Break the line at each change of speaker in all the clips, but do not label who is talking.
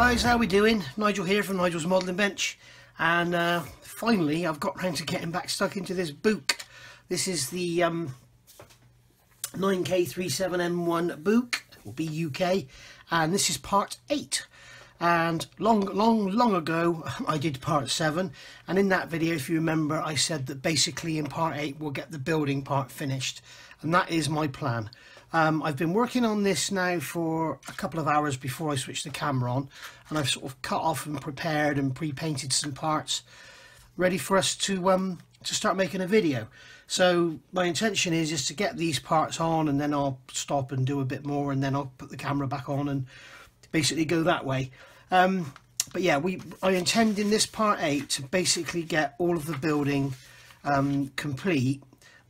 guys, how we doing? Nigel here from Nigel's Modelling Bench, and finally I've got round to getting back stuck into this BUK. This is the 9K37M1 BUK, or BUK, and this is part 8. And long ago I did part 7, and in that video, if you remember, I said that basically in part 8 we'll get the building part finished, and that is my plan. I've been working on this now for a couple of hours before I switched the camera on, and I've sort of cut off and prepared and pre-painted some parts ready for us to start making a video. So my intention is to get these parts on, and then I'll stop and do a bit more, and then I'll put the camera back on and basically go that way. But yeah, I intend in this part 8 to basically get all of the building complete,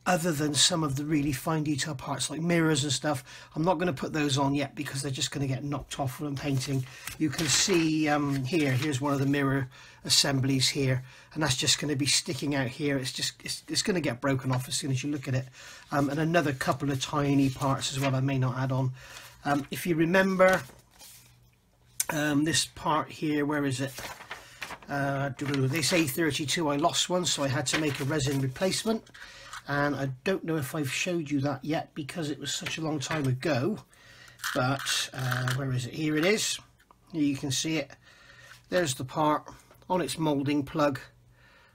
other than some of the really fine detail parts like mirrors and stuff. I'm not going to put those on yet because they're just going to get knocked off when I'm painting. You can see here's one of the mirror assemblies here, and that's just going to be sticking out here. It's going to get broken off as soon as you look at it. And another couple of tiny parts as well I may not add on. If you remember this part here, where is it? They say 32, I lost one, so I had to make a resin replacement. And I don't know if I've showed you that yet because it was such a long time ago, but where is it? Here it is. Here you can see it. There's the part on its moulding plug,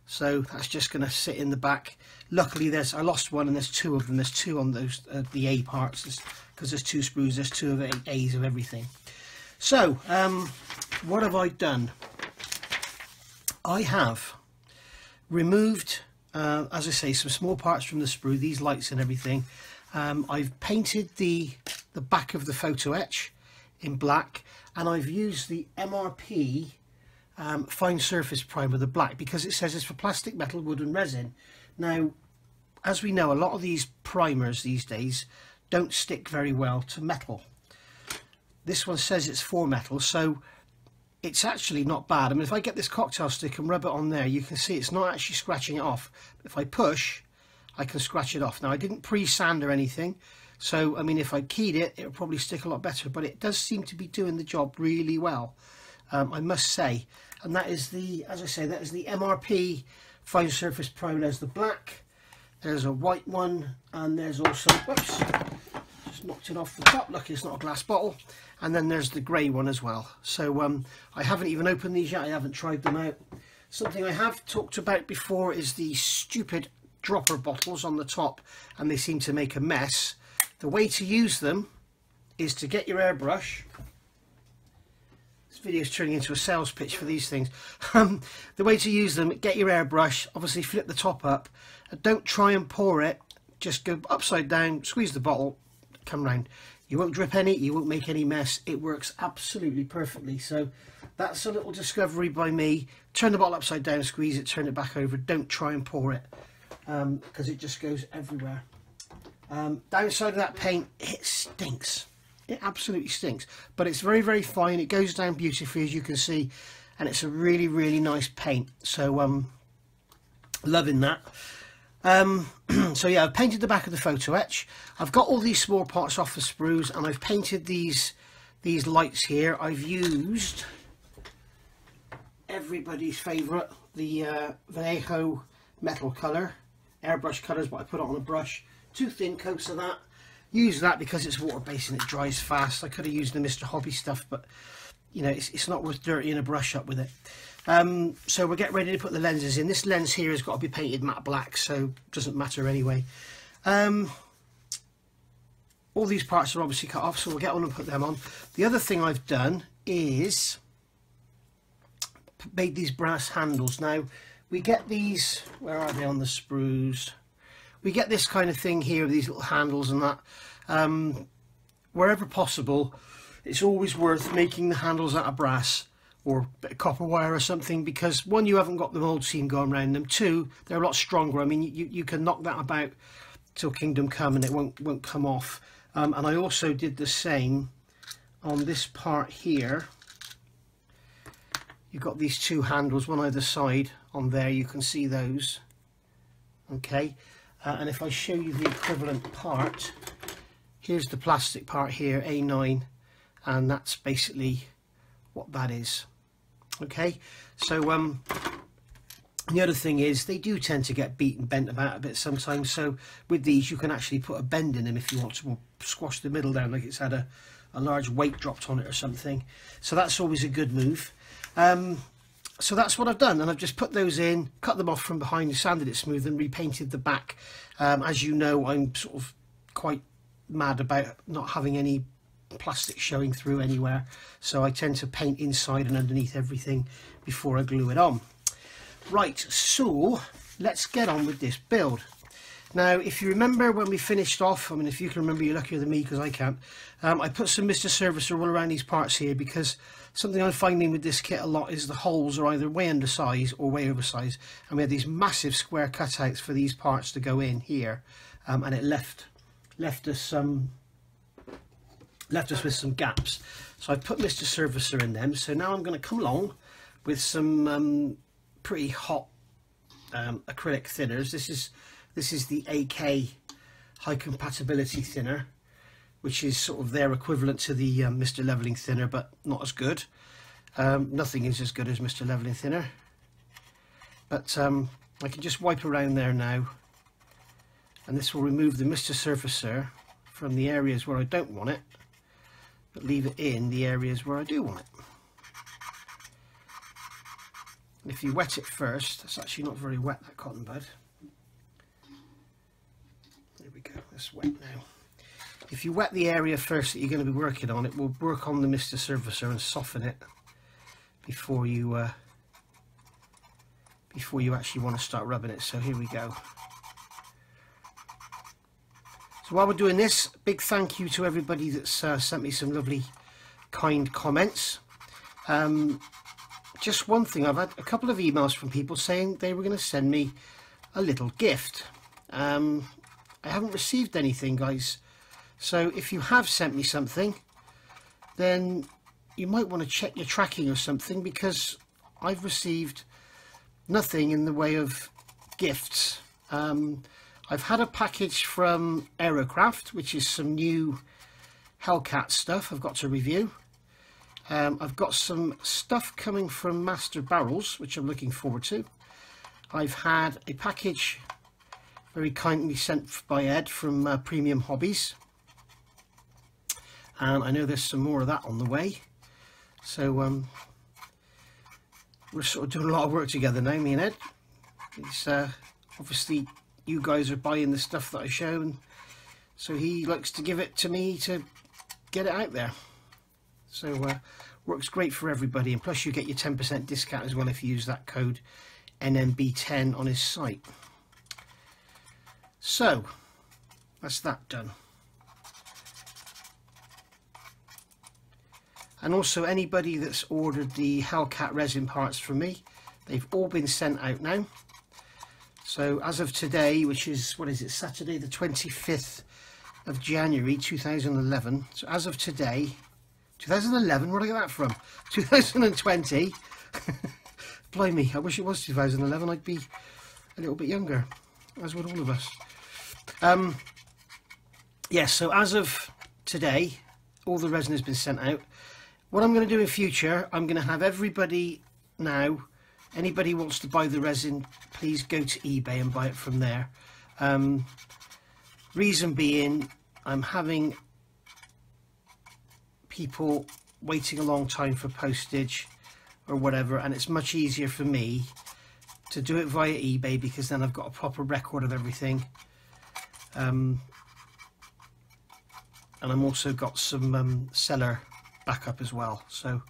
so that's just going to sit in the back. Luckily I lost one, and there's 2 of them. There's 2 on those the A parts, because there's 2 sprues. There's 2 of A's of everything. So what have I done? I have removed, as I say, some small parts from the sprue, these lights and everything. I've painted the back of the photo etch in black, and I've used the MRP fine surface primer, the black, because it says it's for plastic, metal, wood and resin. Now, as we know, a lot of these primers these days don't stick very well to metal. This one says it's for metal, so it's actually not bad. I mean, if I get this cocktail stick and rub it on there, you can see it's not actually scratching it off. If I push, I can scratch it off. Now, I didn't pre-sand or anything, so I mean, if I keyed it, it would probably stick a lot better, but it does seem to be doing the job really well, I must say. And that is the, as I say, that is the MRP fine surface primer. There's the black, there's a white one, and there's also, whoops, just knocked it off the top. Lucky it's not a glass bottle. And then there's the grey one as well. So I haven't even opened these yet. I haven't tried them out. Something I have talked about before is the stupid dropper bottles on the top, and they seem to make a mess. The way to use them is to get your airbrush. This video is turning into a sales pitch for these things. The way to use them, get your airbrush, obviously flip the top up. Don't try and pour it. Just go upside down, squeeze the bottle, come round. You won't drip any, you won't make any mess. It works absolutely perfectly. So that's a little discovery by me. Turn the bottle upside down, squeeze it, turn it back over. Don't try and pour it, because it just goes everywhere. Downside of that paint, it stinks. It absolutely stinks. But it's very, very fine. It goes down beautifully, as you can see. And it's a really, really nice paint. So loving that. So yeah, I've painted the back of the photo etch. I've got all these small parts off the sprues, and I've painted these lights here. I've used everybody's favourite, the Vallejo metal colour, airbrush colours, but I put it on a brush. 2 thin coats of that. Use that because it's water based and it dries fast. I could have used the Mr. Hobby stuff, but you know, it's not worth dirtying a brush up with it. So we'll get ready to put the lenses in. This lens here has got to be painted matte black, so it doesn't matter anyway. All these parts are obviously cut off, so we'll get on and put them on. The other thing I've done is made these brass handles. Now, we get these, where are they on the sprues? We get this kind of thing here, these little handles and that. Wherever possible, it's always worth making the handles out of brass or a bit of copper wire or something, because 1, you haven't got the mould seam going around them. 2, they're a lot stronger. I mean, you can knock that about till kingdom come and it won't come off. And I also did the same on this part here. You've got these 2 handles, one either side on there. You can see those. Okay, and if I show you the equivalent part, here's the plastic part here, A9, and that's basically what that is. Okay, so the other thing is they do tend to get beat and bent about a bit sometimes, so with these you can actually put a bend in them if you want to, squash the middle down like it's had a large weight dropped on it or something. So that's always a good move. So that's what I've done, and I've just put those in, cut them off from behind, sanded it smooth and repainted the back. As you know, I'm sort of quite mad about not having any plastic showing through anywhere, so I tend to paint inside and underneath everything before I glue it on. Right, so let's get on with this build. Now, if you remember when we finished off, I mean, if you can remember, you're luckier than me because I can't. I put some Mr. Servicer all around these parts here because something I'm finding with this kit a lot is the holes are either way undersized or way oversized, and we had these massive square cutouts for these parts to go in here, and it left us with some gaps. So I put Mr. Servicer in them. So now I'm going to come along with some pretty hot acrylic thinners. This is the AK high compatibility thinner, which is sort of their equivalent to the Mr. Leveling thinner, but not as good. Nothing is as good as Mr. Leveling thinner, but I can just wipe around there now, and this will remove the Mr. Servicer from the areas where I don't want it, but leave it in the areas where I do want it. And if you wet it first, it's actually not very wet, that cotton bud. There we go, that's wet now. If you wet the area first that you're going to be working on, it will work on the Mr. Servicer and soften it before you actually want to start rubbing it. So here we go. So while we're doing this, big thank you to everybody that's sent me some lovely kind comments. Just one thing, I've had a couple of emails from people saying they were going to send me a little gift. I haven't received anything, guys. So if you have sent me something, then you might want to check your tracking or something, because I've received nothing in the way of gifts. I've had a package from Aerocraft, which is some new Hellcat stuff I've got to review. I've got some stuff coming from Master Barrels, which I'm looking forward to. I've had a package very kindly sent by Ed from Premium Hobbies, and I know there's some more of that on the way. So we're sort of doing a lot of work together now, me and Ed. It's obviously you guys are buying the stuff that I show, and so he likes to give it to me to get it out there. So works great for everybody, and plus you get your 10% discount as well if you use that code NMB10 on his site. So that's that done. And also anybody that's ordered the Hellcat resin parts from me, they've all been sent out now. So as of today, which is, what is it, Saturday the 25th of January 2011. So as of today, 2011, where did I get that from? 2020. Blimey, I wish it was 2011. I'd be a little bit younger, as would all of us. Yes, so as of today, all the resin has been sent out. What I'm going to do in future, I'm going to have everybody now, anybody who wants to buy the resin, please go to eBay and buy it from there. Reason being, I'm having people waiting a long time for postage or whatever, and it's much easier for me to do it via eBay, because then I've got a proper record of everything. And I'm also got some seller backup as well. So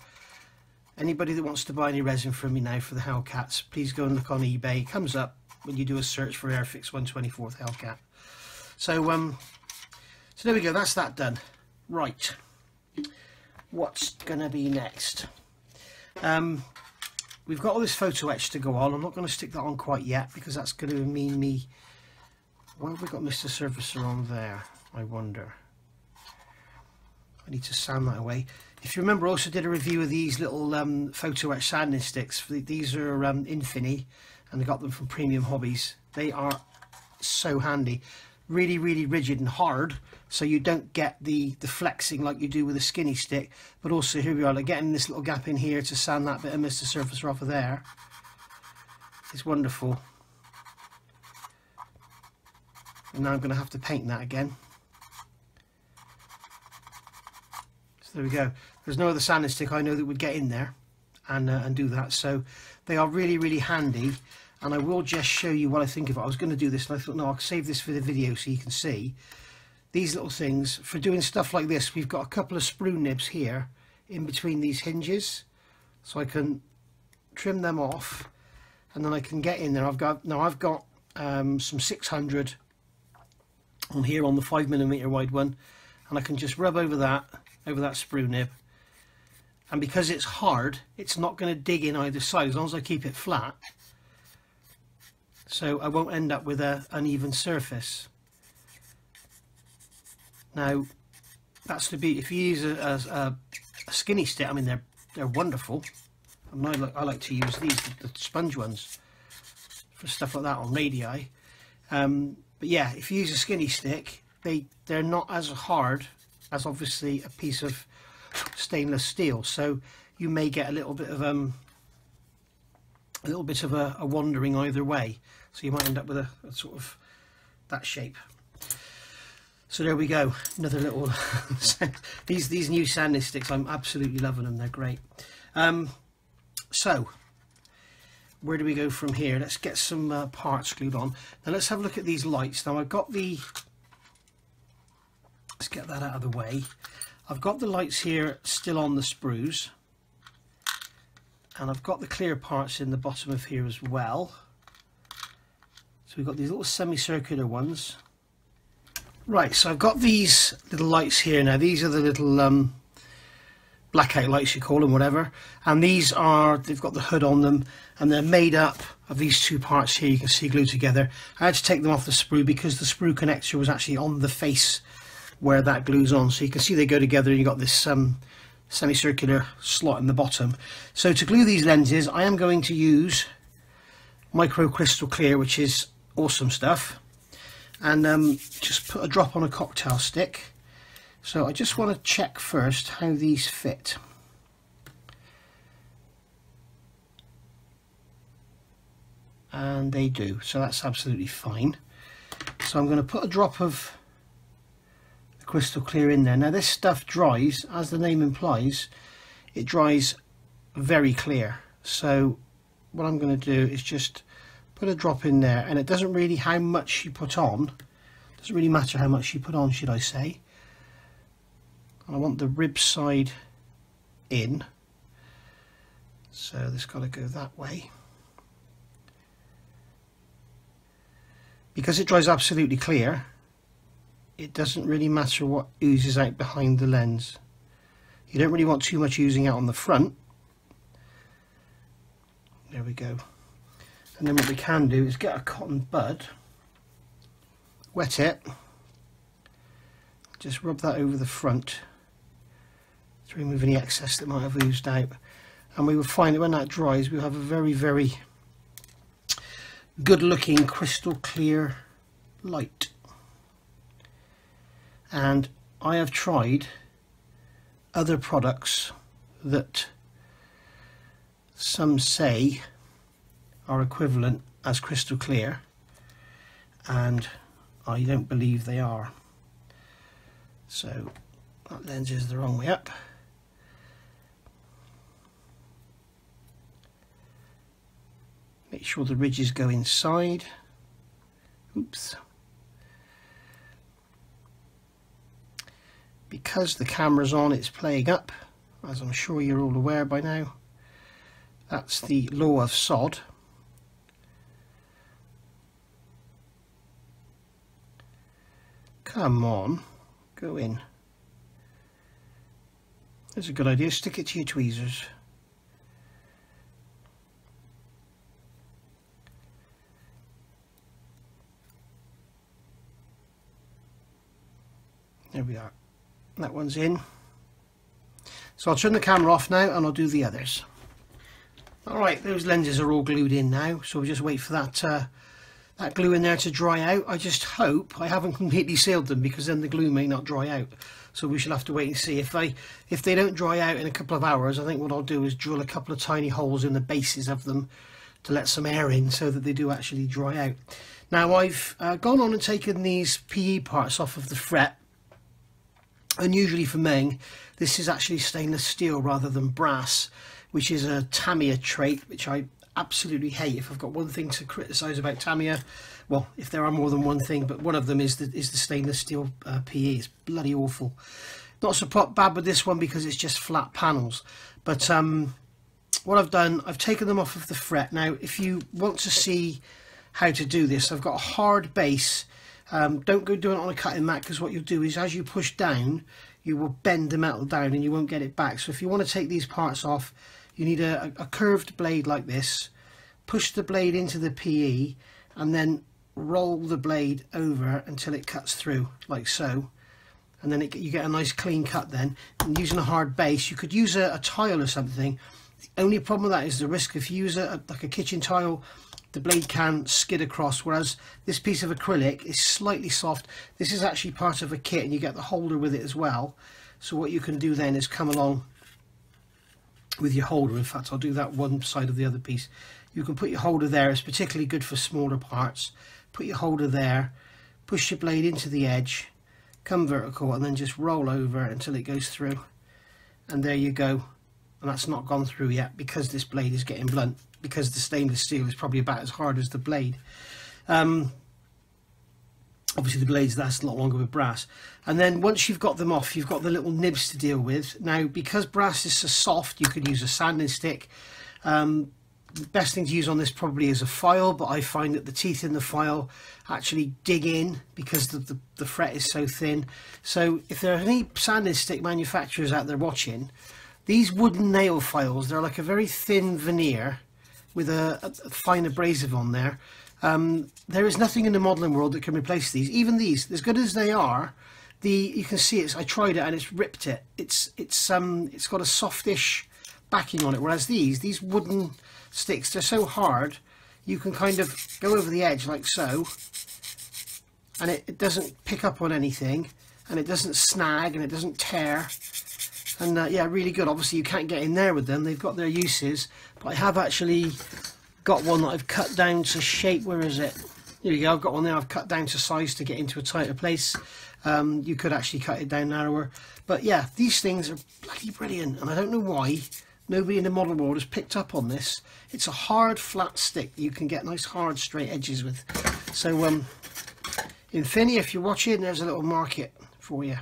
anybody that wants to buy any resin from me now for the Hellcats, please go and look on eBay. It comes up when you do a search for Airfix 124th Hellcat. So so there we go, that's that done. Right, what's gonna be next? We've got all this photo etch to go on. I'm not going to stick that on quite yet, because that's going to mean me... Why have we got Mr. Servicer on there, I wonder? I need to sand that away. If you remember, I also did a review of these little photo etch sanding sticks. These are Infini, and I got them from Premium Hobbies. They are so handy. really, really rigid and hard, so you don't get the flexing like you do with a skinny stick. But also, here we are, like getting this little gap in here to sand that bit of Mr. Surfacer off of there. It's wonderful. And now I'm going to have to paint that again. So there we go. There's no other sanding stick I know that would get in there and do that. So they are really, really handy. And I will just show you what I think of it. I was going to do this and I thought, no, I'll save this for the video so you can see. These little things, for doing stuff like this, we've got a couple of sprue nibs here in between these hinges. So I can trim them off and then I can get in there. I've got some 600 on here on the 5mm wide one. And I can just rub over that sprue nib. And because it's hard, it's not going to dig in either side as long as I keep it flat. So I won't end up with an uneven surface. Now, that's the beauty. If you use a skinny stick, I mean they're wonderful. I mean, I like to use these, the sponge ones, for stuff like that on radii. But yeah, if you use a skinny stick, they're not as hard as obviously a piece of stainless steel. So you may get a little bit of a wandering either way. So you might end up with a sort of that shape. So there we go, another little these new sanding sticks, I'm absolutely loving them, they're great. So where do we go from here? Let's get some parts glued on. Now let's have a look at these lights. Now I've got let's get that out of the way. I've got the lights here still on the sprues, and I've got the clear parts in the bottom of here as well. So we've got these little semicircular ones. Right, so I've got these little lights here now. These are the little blackout lights, you call them, whatever. And they've got the hood on them, and they're made up of these two parts here you can see glued together. I had to take them off the sprue because the sprue connector was actually on the face where that glues on. So you can see they go together, and you've got this semicircular slot in the bottom. So to glue these lenses, I am going to use micro crystal clear, which is awesome stuff, and just put a drop on a cocktail stick. So I just want to check first how these fit. And they do, so that's absolutely fine. So I'm going to put a drop of the crystal clear in there. Now this stuff dries, as the name implies, it dries very clear. So what I'm going to do is just put a drop in there, and it doesn't really how much you put on. Doesn't really matter how much you put on, should I say. I want the rib side in, so this got to go that way. Because it dries absolutely clear, it doesn't really matter what oozes out behind the lens. You don't really want too much oozing out on the front. There we go. And then what we can do is get a cotton bud, wet it, just rub that over the front to remove any excess that might have oozed out. And we will find that when that dries, we'll have a very, very good looking crystal clear light. And I have tried other products that some say are equivalent as crystal clear, and I don't believe they are. So that lens is the wrong way up. Make sure the ridges go inside. Oops. Because the camera's on, it's playing up, as I'm sure you're all aware by now. That's the law of sod. Come on, go in. That's a good idea, stick it to your tweezers. There we are, that one's in. So I'll turn the camera off now and I'll do the others. Alright, those lenses are all glued in now, so we'll just wait for that that glue in there to dry out. I just hope I haven't completely sealed them, because then the glue may not dry out. So we shall have to wait and see. If they don't dry out in a couple of hours, I think what I'll do is drill a couple of tiny holes in the bases of them to let some air in, so that they do actually dry out. Now I've gone on and taken these PE parts off of the fret. Unusually for Meng, this is actually stainless steel rather than brass, which is a Tamiya trait, which I absolutely hate. If I've got one thing to criticise about Tamiya, well, if there are more than one thing, but one of them is the stainless steel PE. It's bloody awful. Not so bad with this one because it's just flat panels. But what I've done, I've taken them off of the fret. Now, if you want to see how to do this, I've got a hard base. Don't go doing it on a cutting mat, because what you'll do is, as you push down, you will bend the metal down and you won't get it back. So if you want to take these parts off, you need a curved blade like this. Push the blade into the PE and then roll the blade over until it cuts through, like so. And then you get a nice clean cut then. And using a hard base, you could use a tile or something. The only problem with that is the risk. If you use like a kitchen tile, the blade can skid across, whereas this piece of acrylic is slightly soft. This is actually part of a kit, and you get the holder with it as well. So what you can do then is come along with your holder. In fact, I'll do that one side of the other piece. You can put your holder there. It's particularly good for smaller parts. Put your holder there, push your blade into the edge, come vertical, and then just roll over until it goes through. And there you go. And that's not gone through yet, because this blade is getting blunt, because the stainless steel is probably about as hard as the blade. Obviously the blades last a lot longer with brass. And then once you've got them off, you've got the little nibs to deal with. Now, because brass is so soft, you could use a sanding stick. The best thing to use on this probably is a file, but I find that the teeth in the file actually dig in because the fret is so thin. So if there are any sanding stick manufacturers out there watching, these wooden nail files, they're like a very thin veneer with a fine abrasive on there. There is nothing in the modelling world that can replace these. Even these, as good as they are, you can see it's. I tried it and it's ripped it. It's got a softish backing on it, whereas these wooden sticks, they're so hard, you can kind of go over the edge like so, and it doesn't pick up on anything, and it doesn't snag, and it doesn't tear. And yeah, really good. Obviously you can't get in there with them, they've got their uses, but I have actually got one that I've cut down to shape. Where is it? Here you go. I've got one there I've cut down to size to get into a tighter place. You could actually cut it down narrower, but yeah, these things are bloody brilliant, and I don't know why nobody in the model world has picked up on this. It's a hard flat stick that you can get nice hard straight edges with. So Infinity, if you're watching, there's a little market for you.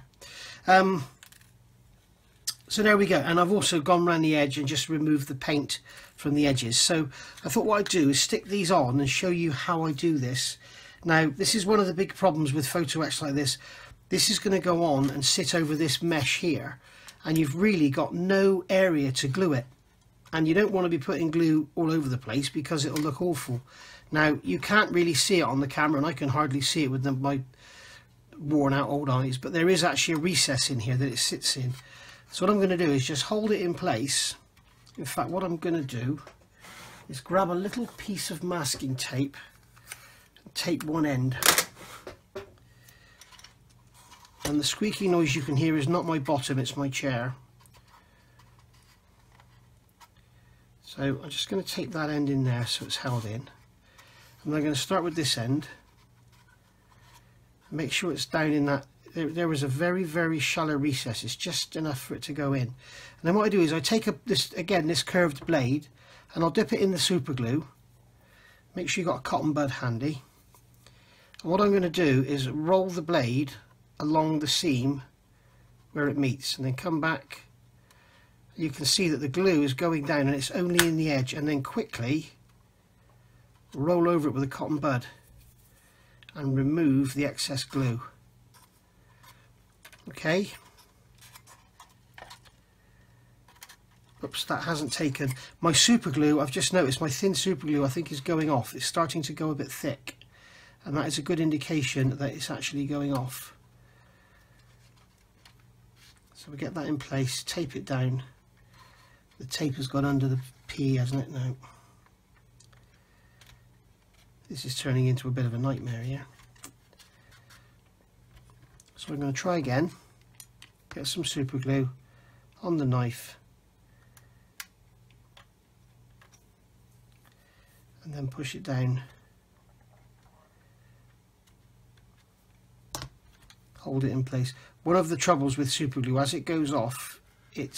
So there we go, and I've also gone around the edge and just removed the paint from the edges. So I thought what I'd do is stick these on and show you how I do this. Now, this is one of the big problems with photo etch like this. This is going to go on and sit over this mesh here, and you've really got no area to glue it. And you don't want to be putting glue all over the place because it'll look awful. Now, you can't really see it on the camera, and I can hardly see it with my worn out old eyes, but there is actually a recess in here that it sits in. So what I'm going to do is just hold it in place. In fact, what I'm going to do is grab a little piece of masking tape and tape one end. And the squeaky noise you can hear is not my bottom, it's my chair. So I'm just going to tape that end in there so it's held in. And I'm going to start with this end. Make sure it's down in that. There is a very, very shallow recess. It's just enough for it to go in. And then what I do is I take this curved blade, and I'll dip it in the super glue. Make sure you've got a cotton bud handy. And what I'm going to do is roll the blade along the seam where it meets, and then come back. You can see that the glue is going down and it's only in the edge, and then quickly roll over it with a cotton bud and remove the excess glue. Okay. Oops, that hasn't taken. My super glue, I've just noticed my thin super glue I think is going off. It's starting to go a bit thick, and that is a good indication that it's actually going off. So we get that in place, tape it down. The tape has gone under the P, hasn't it? No. This is turning into a bit of a nightmare here. So I'm going to try again, get some super glue on the knife, and then push it down, hold it in place. One of the troubles with super glue, as it goes off, it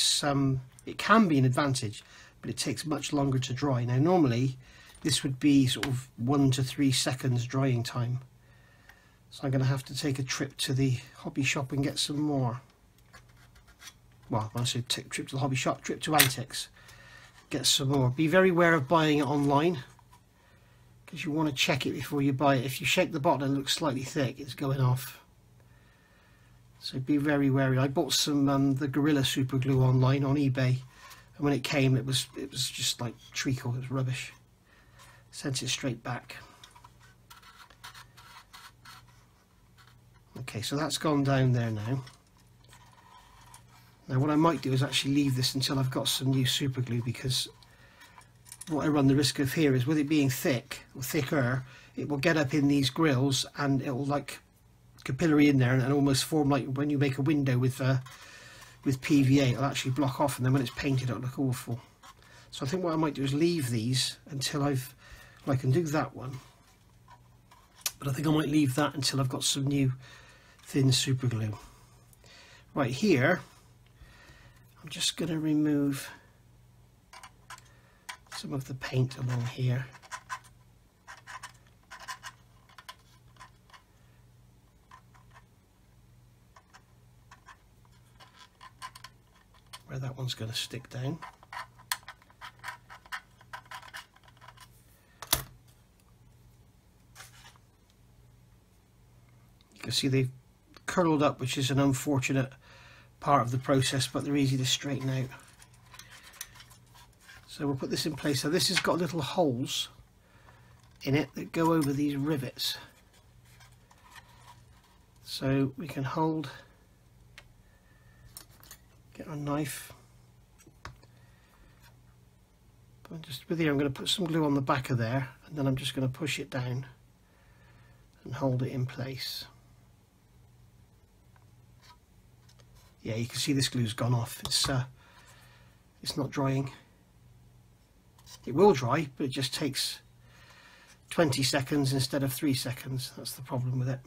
can be an advantage, but it takes much longer to dry. Now normally this would be sort of 1 to 3 seconds drying time. So I'm going to have to take a trip to the hobby shop and get some more. Well, when I say trip to the hobby shop, trip to Antics. Get some more. Be very aware of buying it online, because you want to check it before you buy it. If you shake the bottle and it looks slightly thick, it's going off. So be very wary. I bought some the Gorilla super glue online on eBay, and when it came, it was just like treacle. It was rubbish. Sent it straight back. Okay, so that's gone down there now. Now what I might do is actually leave this until I've got some new super glue, because what I run the risk of here is, with it being thick or thicker, it will get up in these grills and it will like capillary in there and almost form like when you make a window with PVA. It'll actually block off, and then when it's painted it'll look awful. So I think what I might do is leave these until I can do that one, but I think I might leave that until I've got some new thin super glue. Right here, I'm just going to remove some of the paint along here. Where that one's going to stick down. You can see they've curled up, which is an unfortunate part of the process, but they're easy to straighten out. So we'll put this in place. So this has got little holes in it that go over these rivets, so we can hold, get our knife, but just with here I'm going to put some glue on the back of there, and then I'm just going to push it down and hold it in place. Yeah, you can see this glue's gone off. It's not drying. It will dry, but it just takes 20 seconds instead of 3 seconds. That's the problem with it.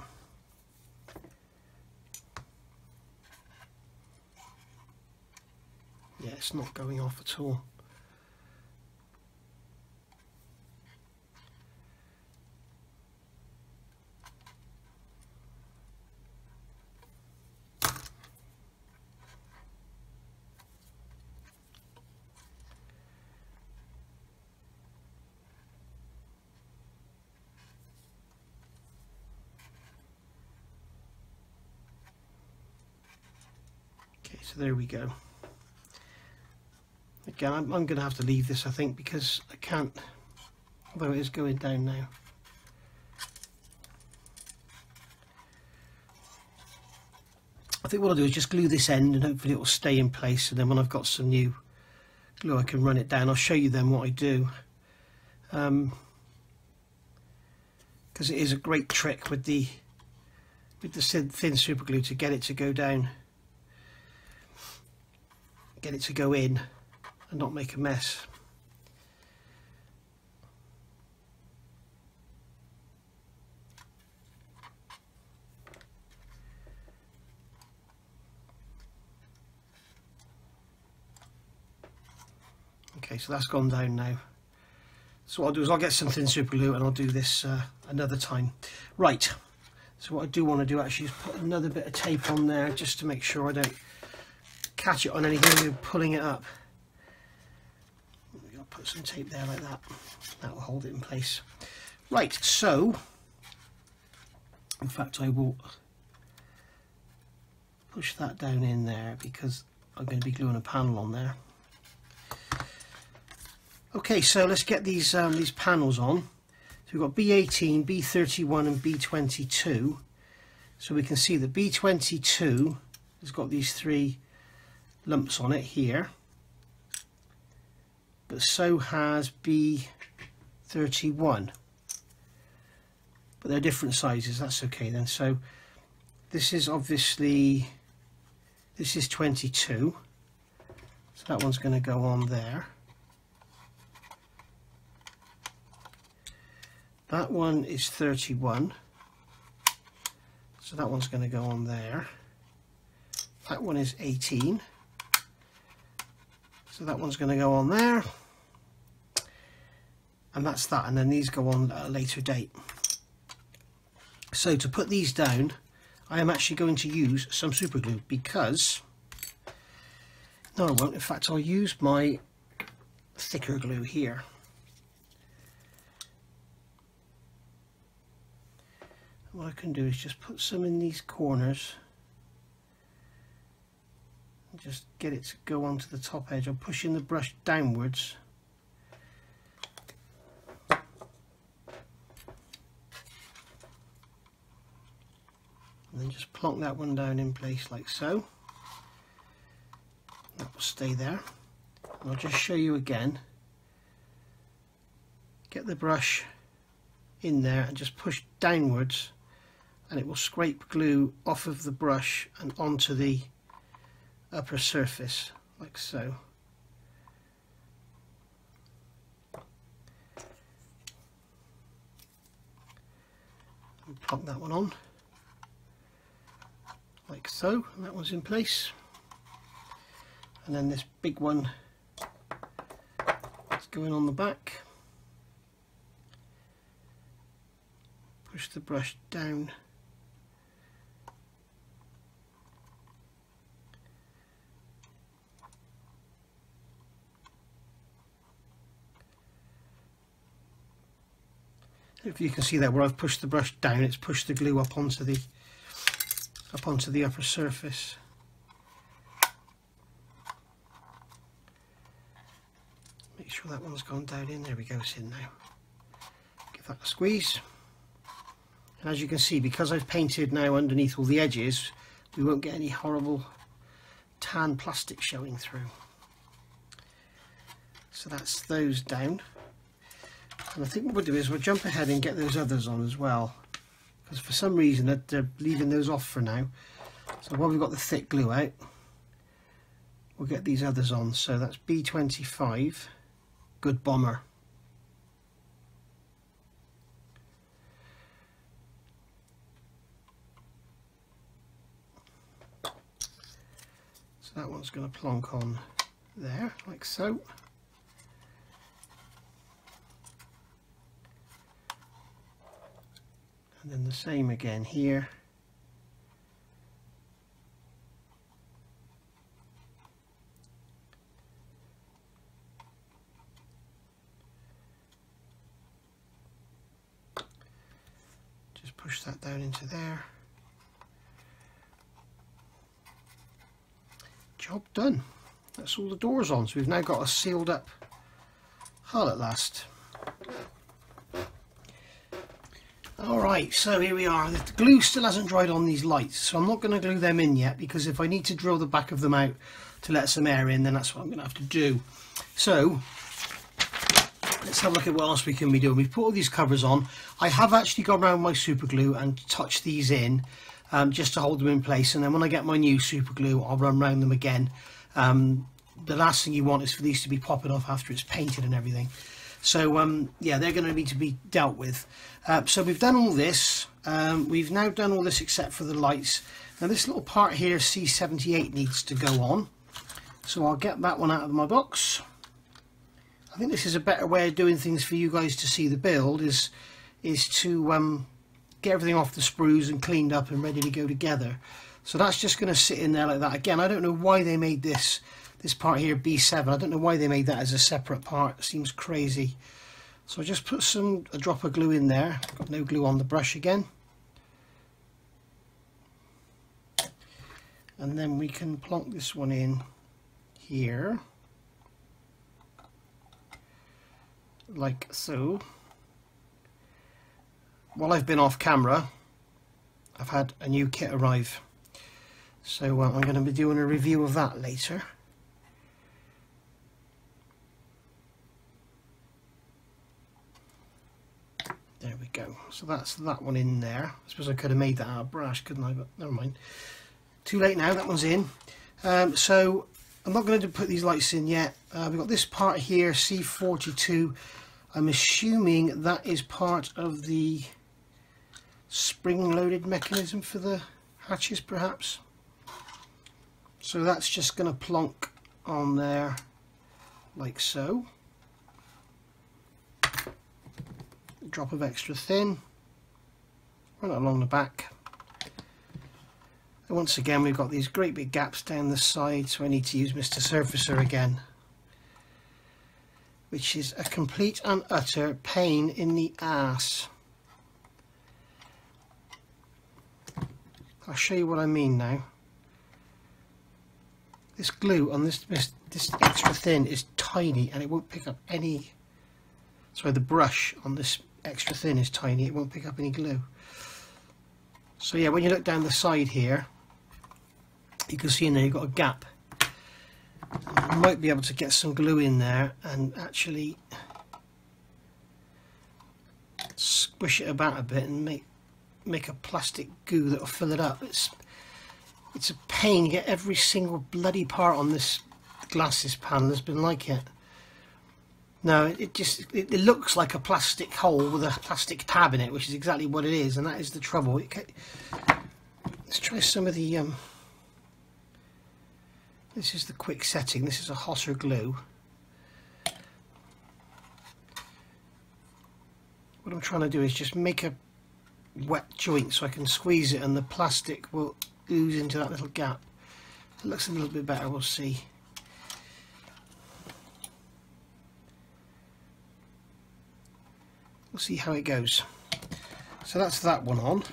Yeah, it's not going off at all. Okay, so there we go. Again, I'm going to have to leave this, I think, because I can't, although it is going down now. I think what I'll do is just glue this end, and hopefully it will stay in place, and then when I've got some new glue I can run it down. I'll show you then what I do, because it is a great trick with the thin super glue to get it to go down, get it to go in and not make a mess. Okay, so that's gone down now. So what I'll do is I'll get some thin super glue and I'll do this another time. Right, so what I do want to do actually is put another bit of tape on there just to make sure I don't catch it on anything when pulling it up. I'll put some tape there like that. That will hold it in place. Right, so in fact I will push that down in there because I'm going to be gluing a panel on there. Okay, so let's get these panels on. So we've got B18, B31 and B22. So we can see that B22 has got these 3 lumps on it here, but so has B31. but they're different sizes. That's okay then. So this is obviously, this is 22, so that one's going to go on there. That one is 31, so that one's going to go on there. That one is 18, so that one's going to go on there. And that's that, and then these go on at a later date. So to put these down, I am actually going to use some super glue, because, no I won't, in fact I'll use my thicker glue here. What I can do is just put some in these corners and just get it to go onto the top edge. I'm pushing the brush downwards. And then just plonk that one down in place like so. That will stay there. And I'll just show you again. Get the brush in there and just push downwards, and it will scrape glue off of the brush and onto the upper surface like so. And plonk that one on like so, and that one's in place. And then this big one is going on the back. Push the brush down. If you can see that where I've pushed the brush down, it's pushed the glue up onto the upper surface. Make sure that one's gone down in. There we go, it's in now. Give that a squeeze. And as you can see, because I've painted now underneath all the edges, we won't get any horrible tan plastic showing through. So that's those down. And I think what we'll do is we'll jump ahead and get those others on as well, because for some reason they're leaving those off for now. So while we've got the thick glue out, we'll get these others on. So that's B25, Good Bomber. So that one's going to plonk on there like so. And then the same again here. Just push that down into there. Job done. That's all the doors on. So we've now got a sealed up hull at last. Alright, so here we are. The glue still hasn't dried on these lights, so I'm not going to glue them in yet, because if I need to drill the back of them out to let some air in, then that's what I'm going to have to do. So let's have a look at what else we can be doing. We've put all these covers on. I have actually gone around my super glue and touched these in just to hold them in place, and then when I get my new super glue I'll run around them again. The last thing you want is for these to be popping off after it's painted and everything. So yeah, they're going to need to be dealt with. So we've done all this. We've now done all this except for the lights. Now this little part here, C78, needs to go on. So I'll get that one out of my box. I think this is a better way of doing things for you guys to see the build, is to get everything off the sprues and cleaned up and ready to go together. So that's just going to sit in there like that. Again, I don't know why they made this part here B7. I don't know why they made that as a separate part. It seems crazy. So I just put a drop of glue in there. Got no glue on the brush again. And then we can plonk this one in here. Like so. While I've been off camera, I've had a new kit arrive. So I'm going to be doing a review of that later. There we we go. So that's that one in there. I suppose I could have made that out of brass, couldn't I? But never mind. Too late now, that one's in. So I'm not going to put these lights in yet. We've got this part here, C42. I'm assuming that is part of the spring-loaded mechanism for the hatches, perhaps. So that's just going to plonk on there like so. A drop of extra thin, run it along the back. And once again we've got these great big gaps down the side, so I need to use Mr. Surfacer again, which is a complete and utter pain in the ass. I'll show you what I mean now. This glue on this extra thin is tiny and it won't pick up any, sorry, the brush on this extra thin is tiny, it won't pick up any glue. So yeah, when you look down the side here, you can see in there you've got a gap. I might be able to get some glue in there and actually squish it about a bit and make a plastic goo that will fill it up. It's a pain to get every single bloody part on this glasses panel has been like it. No, it looks like a plastic hole with a plastic tab in it, which is exactly what it is, and that is the trouble. Let's try some of the this is the quick setting. This is a hotter glue. What I'm trying to do is just make a wet joint so I can squeeze it and the plastic will ooze into that little gap. It looks a little bit better, we'll see. We'll see how it goes. So that's that one on.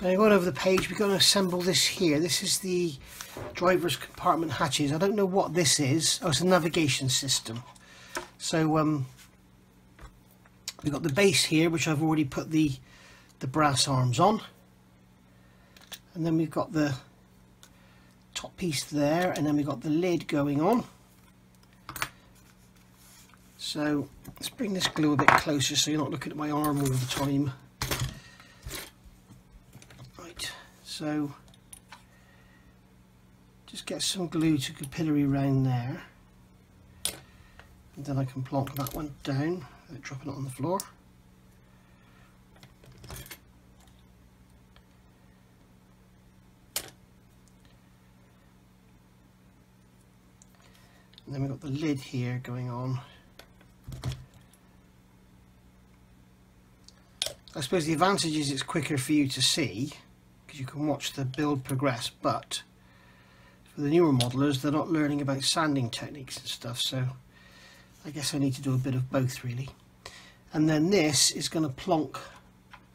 Now going over the page, we're going to assemble this here. This is the driver's compartment hatches. I don't know what this is. Oh, it's a navigation system. So we've got the base here, which I've already put the brass arms on, and then we've got the top piece there, and then we've got the lid going on. So let's bring this glue a bit closer so you're not looking at my arm all the time. Right, so just get some glue to capillary round there, and then I can plonk that one down without dropping it on the floor. And then we've got the lid here going on. I suppose the advantage is it's quicker for you to see because you can watch the build progress, but for the newer modelers, they're not learning about sanding techniques and stuff, so I guess I need to do a bit of both really. And then this is going to plonk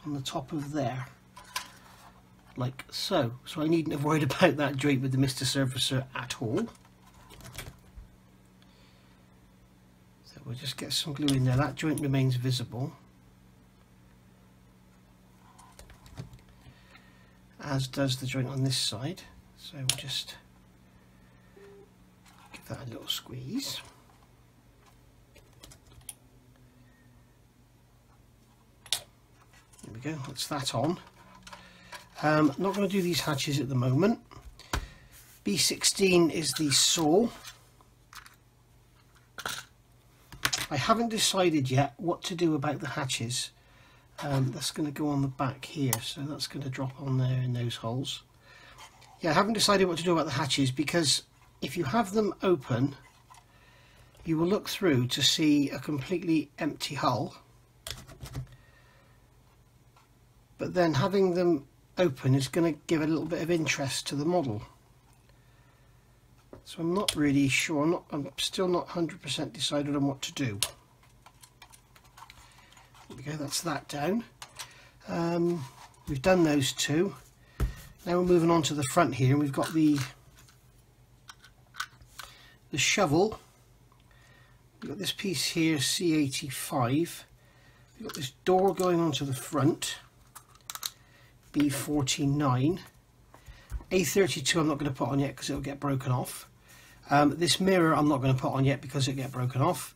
on the top of there like so. So I needn't have worried about that joint with the Mr. Surfacer at all. So we'll just get some glue in there. That joint remains visible, as does the joint on this side. So we'll just give that a little squeeze. There we go, that's that on. I'm not going to do these hatches at the moment. B16 is the saw. I haven't decided yet what to do about the hatches. That's going to go on the back here, so that's going to drop on there in those holes. Yeah, I haven't decided what to do about the hatches, because if you have them open, you will look through to see a completely empty hull. But then having them open is going to give a little bit of interest to the model. So I'm not really sure, I'm still not 100% decided on what to do. There we go, that's that down. We've done those two. Now we're moving on to the front here, and we've got the shovel. We've got this piece here, C85. We've got this door going onto the front, B49. A32 I'm not going to put on yet because it'll get broken off. This mirror I'm not going to put on yet because it'll get broken off.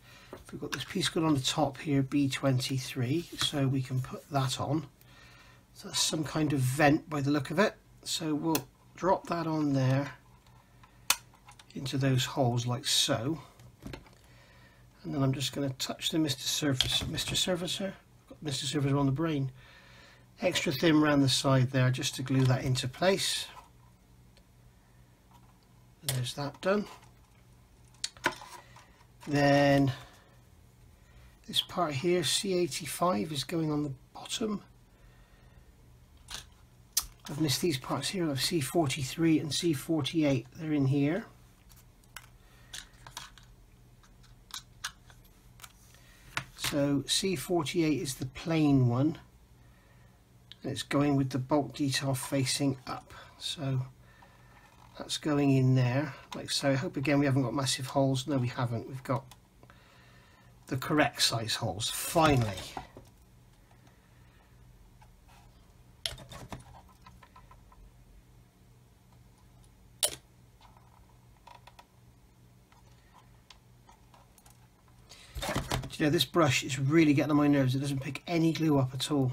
We've got this piece going on the top here, B23, so we can put that on. So that's some kind of vent by the look of it. So we'll drop that on there into those holes like so. And then I'm just going to touch the Mr. Surfacer. I've got Mr. Surfacer on the brain. Extra thin around the side there just to glue that into place. And there's that done. Then this part here, C85, is going on the bottom. I've missed these parts here. I have C43 and C48. They're in here. So C48 is the plain one, and it's going with the bolt detail facing up. So that's going in there like so. I hope again we haven't got massive holes. No, we haven't. We've got the correct size holes finally. You know, this brush is really getting on my nerves. It doesn't pick any glue up at all.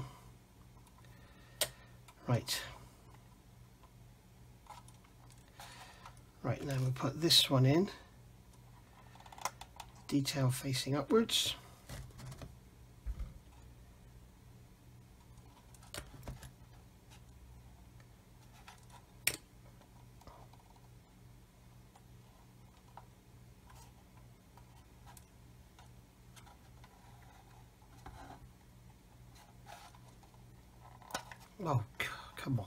Right, now we'll put this one in, detail facing upwards. Oh, come on.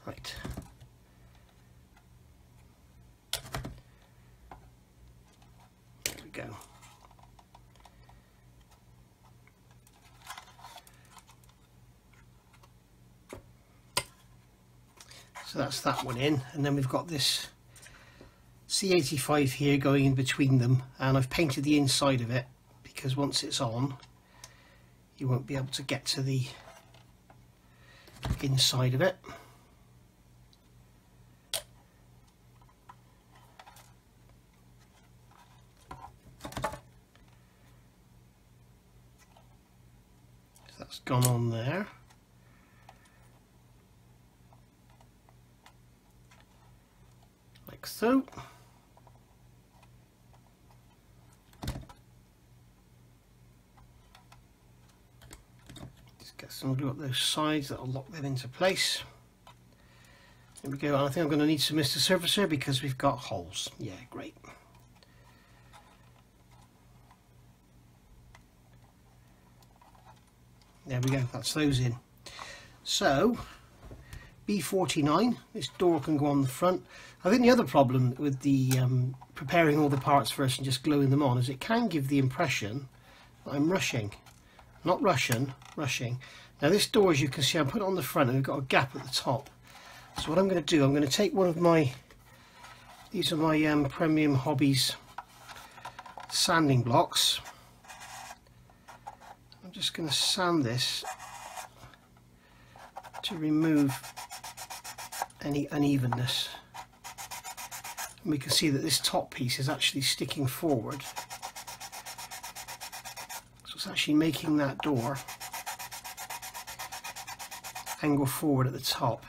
Right. There we go. So that's that one in, and then we've got this C85 here going in between them, and I've painted the inside of it because once it's on you won't be able to get to the inside of it. So that's gone on there. Like so. Get some glue up those sides that'll lock them into place. There we go. And I think I'm going to need some Mr. Surfacer because we've got holes. Yeah, great. There we go. That's those in. So B49, this door can go on the front. I think the other problem with the preparing all the parts first and just gluing them on is it can give the impression that I'm rushing. Not rushing. Now this door, as you can see, I'm putting it on the front and we've got a gap at the top. So what I'm going to do, I'm going to take one of my, these are my Premium Hobbies sanding blocks. I'm just going to sand this to remove any unevenness. And we can see that this top piece is actually sticking forward. It's actually making that door angle forward at the top.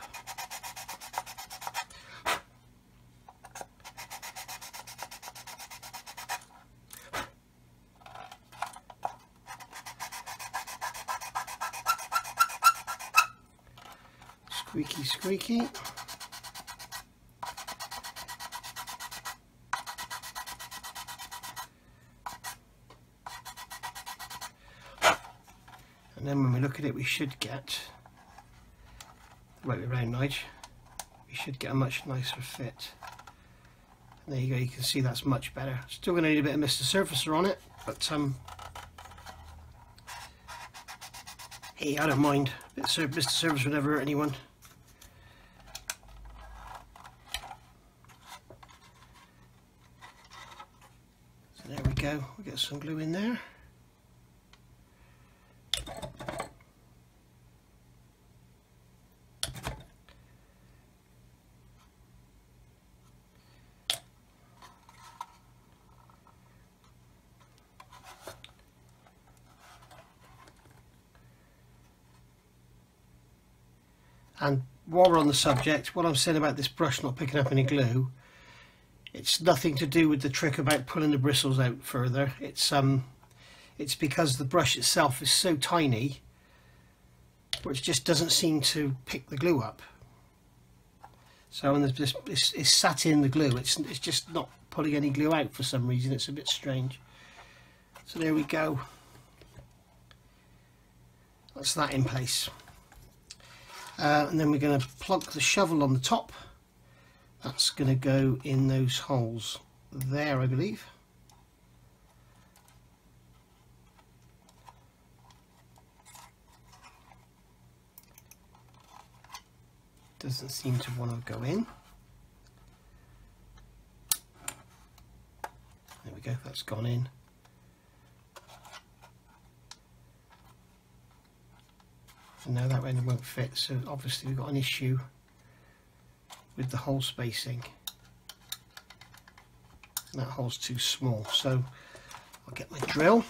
Squeaky, squeaky. And then when we look at it, we should get, right around Nige, we should get a much nicer fit. And there you go, you can see that's much better. Still going to need a bit of Mr. Surfacer on it, but hey, I don't mind. A bit of Mr. Surfacer would never hurt anyone. So there we go, we'll get some glue in there. And while we're on the subject, what I'm saying about this brush not picking up any glue, it's nothing to do with the trick about pulling the bristles out further. It's because the brush itself is so tiny, which just doesn't seem to pick the glue up. So when it's sat in the glue, it's just not pulling any glue out for some reason. It's a bit strange. So there we go. That's that in place. And then we're going to plug the shovel on the top. That's going to go in those holes there, I believe. Doesn't seem to want to go in. There we go, that's gone in. And now that one won't fit, so obviously we've got an issue with the hole spacing. That hole's too small, so I'll get my drill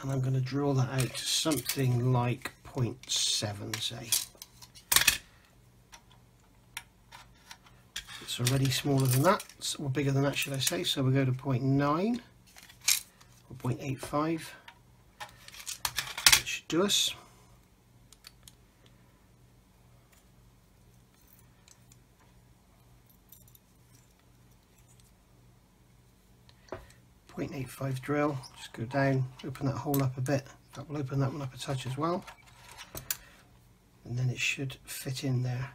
and I'm going to drill that out to something like 0.7, say. It's already smaller than that, or bigger than that should I say, so we'll go to 0.9 or 0.85. That should do us. .85 drill, just go down, open that hole up a bit. That will open that one up a touch as well, and then it should fit in there.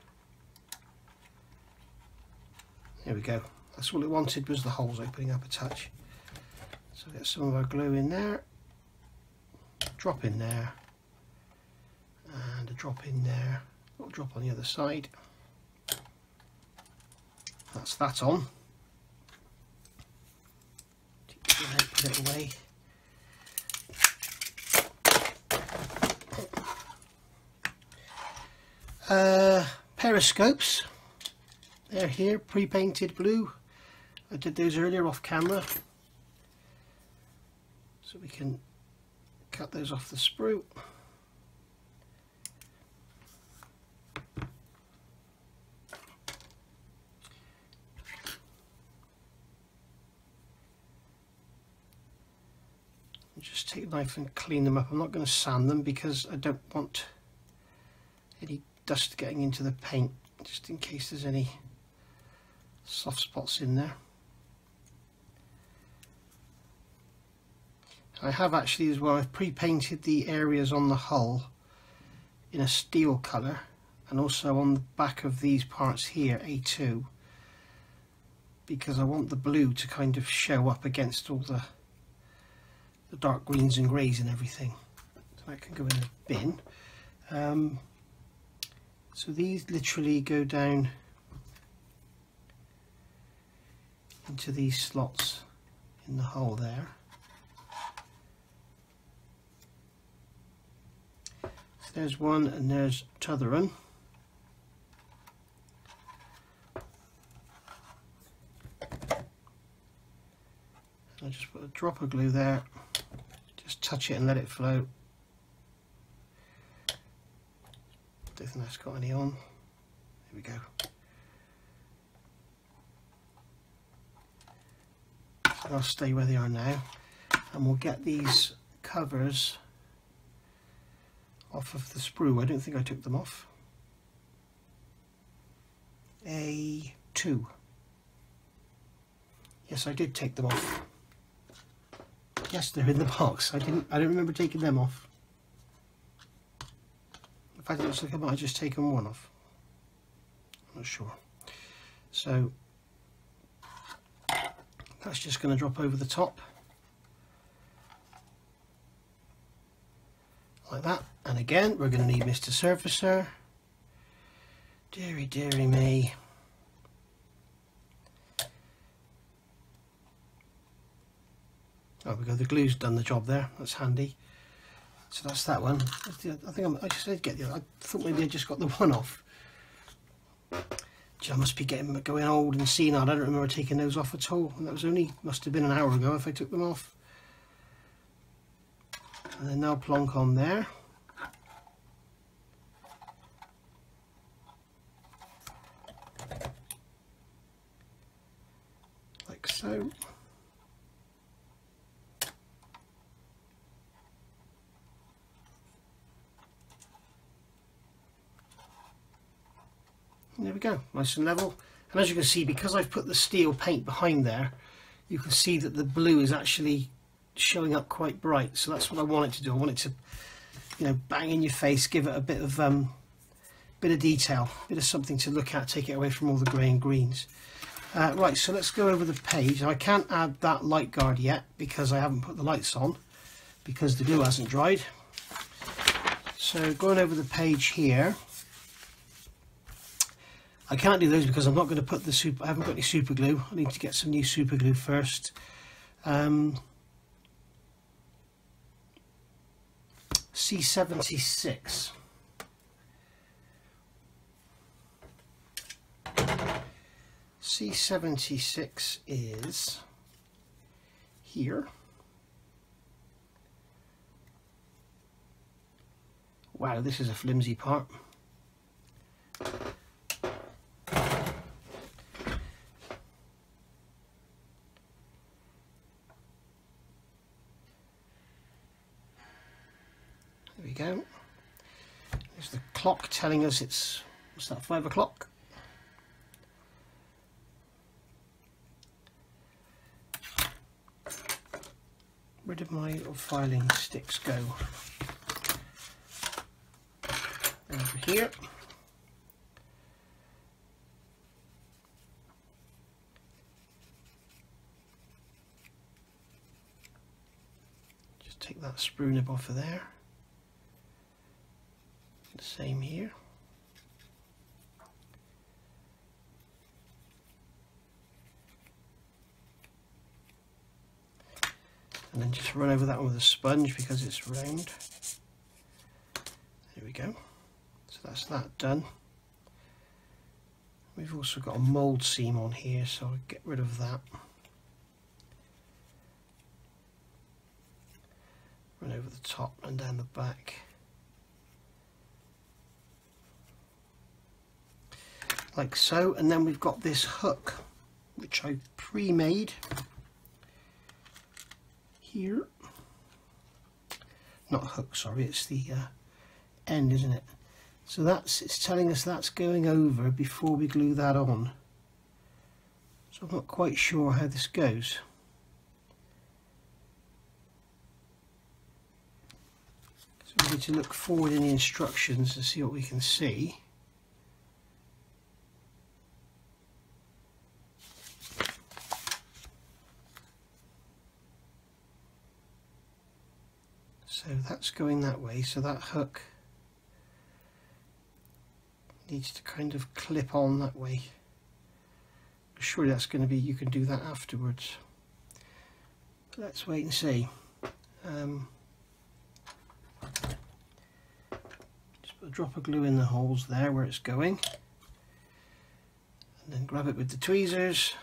There we go. That's all it wanted, was the holes opening up a touch. So get some of our glue in there, drop in there, and a drop in there, a little drop on the other side. That's that on. Put it away. Periscopes. They're here, pre-painted blue. I did those earlier off camera, so we can cut those off the sprue. Just take a knife and clean them up. I'm not going to sand them because I don't want any dust getting into the paint, just in case there's any soft spots in there. I have actually as well, I've pre-painted the areas on the hull in a steel colour, and also on the back of these parts here, A2, because I want the blue to kind of show up against all the dark greens and greys and everything. So that can go in the bin. So these literally go down into these slots in the hull there. So there's one and there's t'other one. I'll just put a drop of glue there. Just touch it and let it flow. Don't think that's got any on. There we go. So they'll stay where they are now, and we'll get these covers off of the sprue. I don't think I took them off. A2. Yes, I did take them off. Yes, they're in the box. I don't remember taking them off. In fact, it looks like I might have just taken one off. I'm not sure. So that's just going to drop over the top like that. And again, we're going to need Mr. Surfacer. Deary, deary me. Oh, we go. The glue's done the job there. That's handy. So that's that one. I think I just did get the other. I thought maybe I just got the one off. Gee, I must be going old and senile. I don't remember taking those off at all. And that was must have been an hour ago if I took them off. And then they'll plonk on there. so. And there we go, nice and level. And as you can see, because I've put the steel paint behind there, you can see that the blue is actually showing up quite bright. So that's what I want it to do. I want it to, you know, bang in your face, give it a bit of detail, a bit of something to look at, take it away from all the grey and greens. Right, so let's go over the page. Now, I can't add that light guard yet because I haven't put the lights on, because the glue hasn't dried. So going over the page here, I can't do those because I'm not going to put the super. I haven't got any super glue. I need to get some new super glue first. C76. C76 is here. Wow, this is a flimsy part. There we go. There's the clock telling us it's, what's that, 5 o'clock? Where did my little filing sticks go? Over here. Just take that sprue nib off of there. The same here. And then just run over that one with a sponge because it's round. There we go. So that's that done. We've also got a mould seam on here, so I'll get rid of that. Run over the top and down the back. Like so, and then we've got this hook, which I pre-made here. Not hook, sorry, it's the end, isn't it? So that's, it's telling us that's going over before we glue that on. So I'm not quite sure how this goes. So we need to look forward in the instructions to see what we can see. So that's going that way, so that hook needs to kind of clip on that way. Surely that's going to be, you can do that afterwards. But let's wait and see. Just put a drop of glue in the holes there where it's going. And then grab it with the tweezers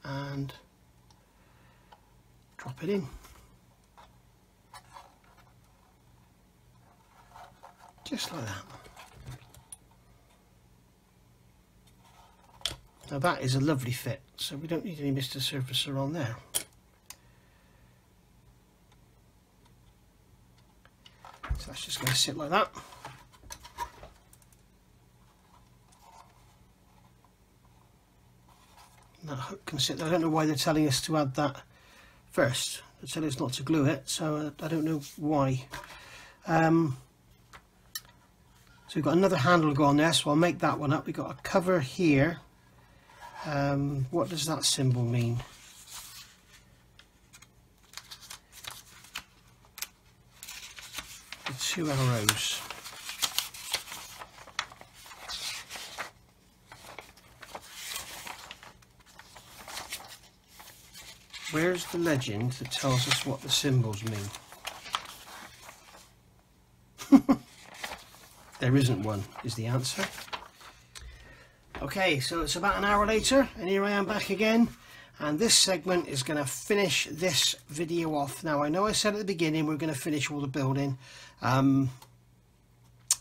and drop it in. Just like that. Now that is a lovely fit, so we don't need any Mr. Surfacer on there. So that's just going to sit like that. And that hook can sit there. I don't know why they're telling us to add that first. They're telling us not to glue it, so I don't know why. So we've got another handle to go on there, so I'll make that one up. We've got a cover here. What does that symbol mean? The 2 arrows. Where's the legend that tells us what the symbols mean? There isn't one, is the answer. Okay, so it's about an hour later, and here I am back again, and this segment is going to finish this video off. Now, I know I said at the beginning we're going to finish all the building.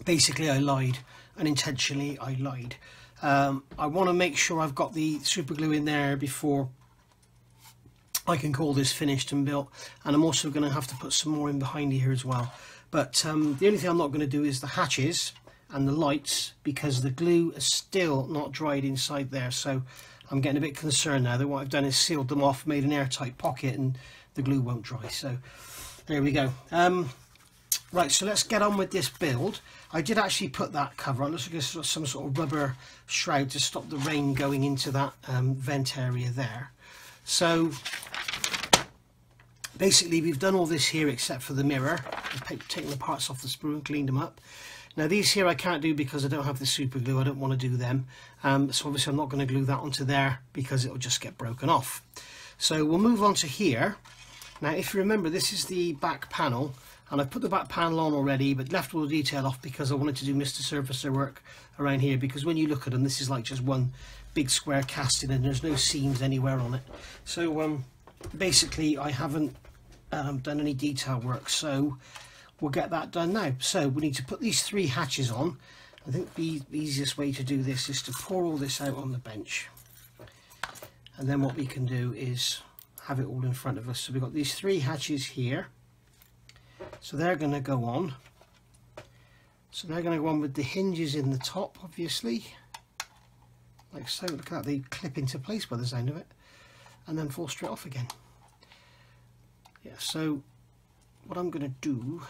Basically, I lied, unintentionally I lied. I want to make sure I've got the super glue in there before I can call this finished and built. And I'm also going to have to put some more in behind here as well. But the only thing I'm not going to do is the hatches and the lights, because the glue is still not dried inside there. So I'm getting a bit concerned now that what I've done is sealed them off, made an airtight pocket, and the glue won't dry. So there we go. Right, so let's get on with this build. I did actually put that cover on. Looks like it's some sort of rubber shroud to stop the rain going into that vent area there. So basically we've done all this here except for the mirror. I've taken the parts off the sprue and cleaned them up. Now these here I can't do because I don't have the super glue. I don't want to do them. So obviously I'm not going to glue that onto there because it'll just get broken off. So we'll move on to here. Now if you remember, this is the back panel, and I've put the back panel on already but left all the detail off because I wanted to do Mr. Surfacer work around here, because when you look at them this is like just one big square casting and there's no seams anywhere on it. So basically I haven't done any detail work, so we'll get that done now. So we need to put these 3 hatches on. I think the easiest way to do this is to pour all this out on the bench, and then what we can do is have it all in front of us. So we've got these 3 hatches here, so they're going to go on. So they're going to go on with the hinges in the top, obviously, like so. Look at that, they clip into place by the sound of it, and then fall straight off again. Yeah, so what I'm going to do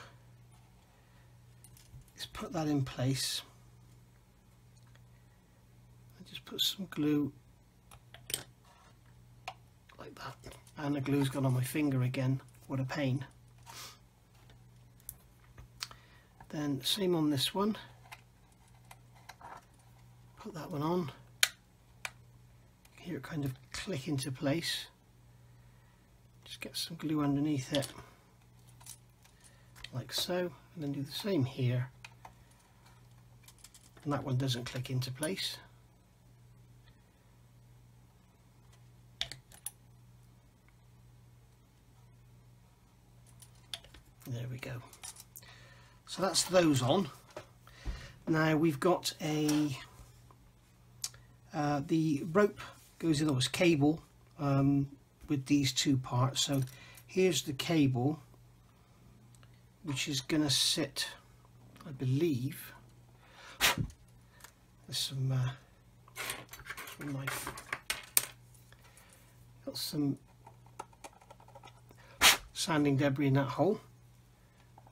is put that in place. I just put some glue like that, and the glue's gone on my finger again. What a pain. Then same on this one. Put that one on. Hear it kind of click into place. Just get some glue underneath it, like so, and then do the same here. And that one doesn't click into place. There we go. So that's those on. Now we've got a the rope goes in this cable with these 2 parts. So here's the cable, which is going to sit, I believe, there's some knife, got some sanding debris in that hole.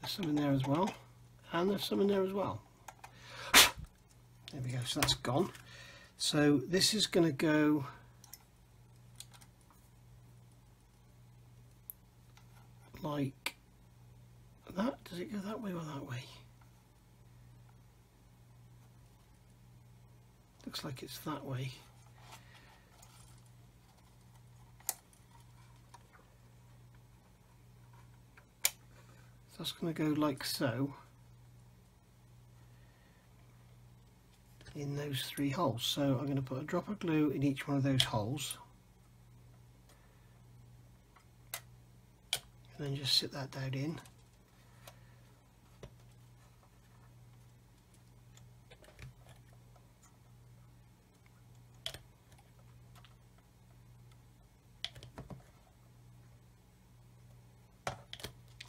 There's some in there as well, and there's some in there as well. There we go, so that's gone. So this is going to go like that. Does it go that way or that way? Looks like it's that way. So that's going to go like so in those 3 holes. So I'm going to put a drop of glue in each one of those holes, and then just sit that down in.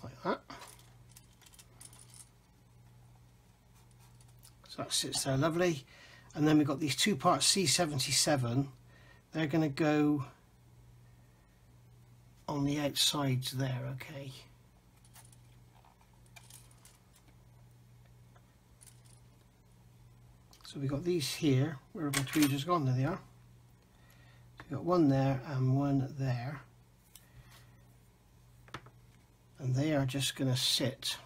Like that. So that sits there lovely. And then we've got these 2 parts C77. They're going to go on the outsides there, okay. So we've got these here, where have my tweezers gone? There they are. So we've got one there and one there. And they are just going to sit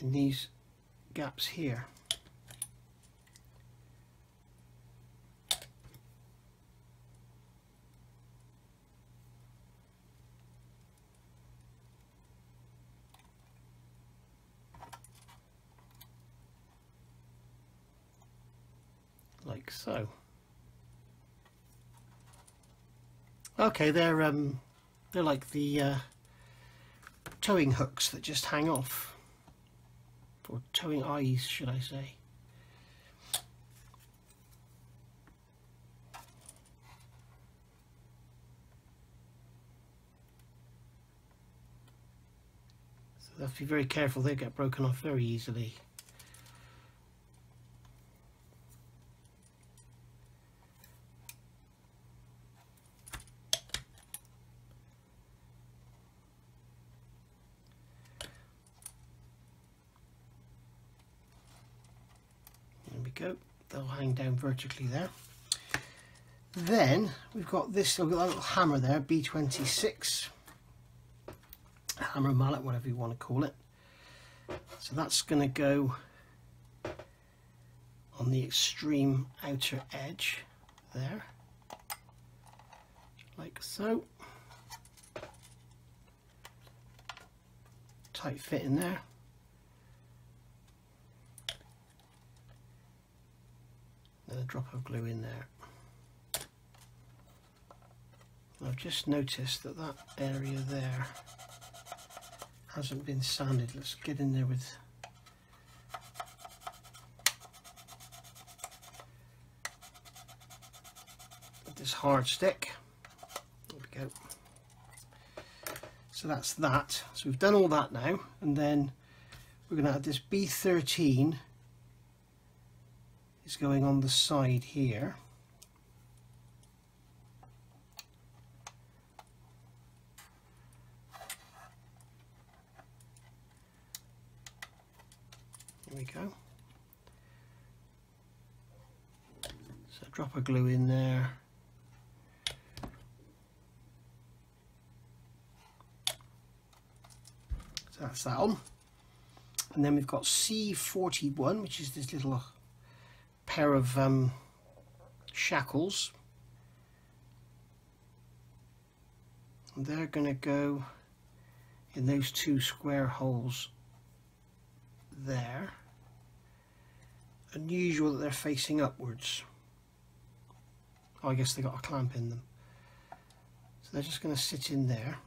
in these gaps here. Like so. Okay, they're like the towing hooks that just hang off, or towing eyes, should I say. You have to be very careful, they get broken off very easily. There we go, they'll hang down vertically there. Then we've got this, we've got that little hammer there, B26. Hammer, mallet, whatever you want to call it. So that's going to go on the extreme outer edge there, like so. Tight fit in there. Then a drop of glue in there. I've just noticed that that area there hasn't been sanded. Let's get in there with this hard stick. There we go. So that's that. So we've done all that now, and then we're going to add this B13 is going on the side here. There we go. So drop a glue in there. So that's that on. And then we've got C41, which is this little pair of shackles. And they're going to go in those two square holes there. Unusual that they're facing upwards. Oh, I guess they got a clamp in them. So they're just going to sit in there.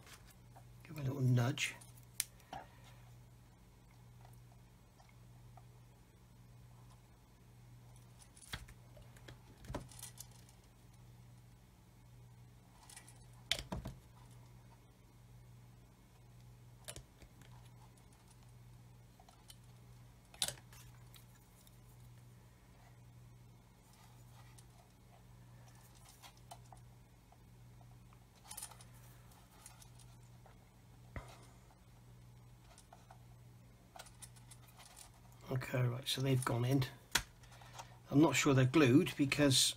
Give a little nudge. Okay, right, so they've gone in. I'm not sure they're glued because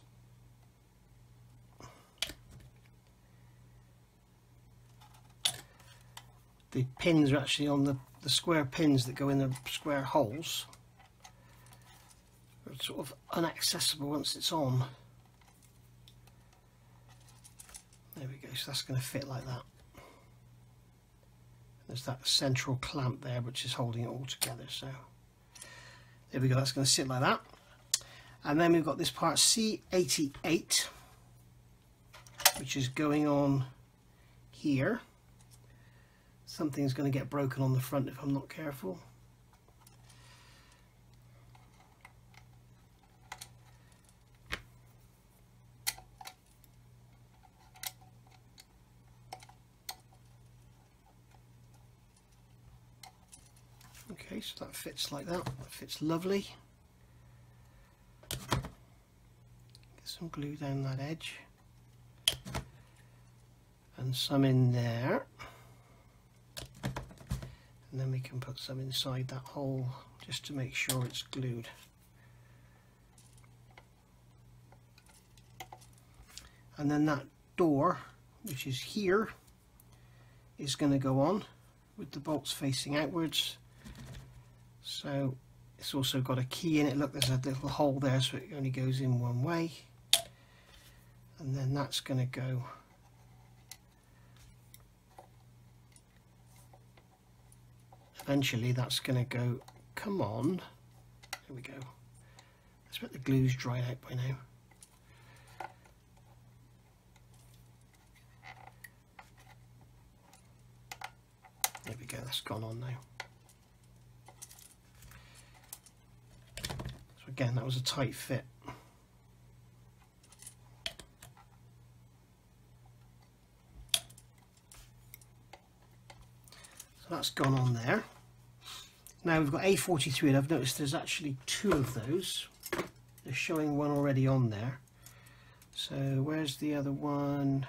the pins are actually on the square pins that go in the square holes. They're sort of inaccessible once it's on. There we go, so that's going to fit like that. There's that central clamp there which is holding it all together, so there we go, that's going to sit like that. And then we've got this part C88, which is going on here. Something's going to get broken on the front if I'm not careful. Okay, so that fits like that. That fits lovely. Get some glue down that edge. And some in there. And then we can put some inside that hole just to make sure it's glued. And then that door, which is here, is going to go on with the bolts facing outwards. So it's also got a key in it. Look, there's a little hole there, so it only goes in one way. And then that's going to go eventually. That's going to go, come on, there we go. I expect the glue's dried out by now. There we go, that's gone on now. So again, that was a tight fit. So that's gone on there. Now we've got A43, and I've noticed there's actually two of those. They're showing one already on there. So where's the other one?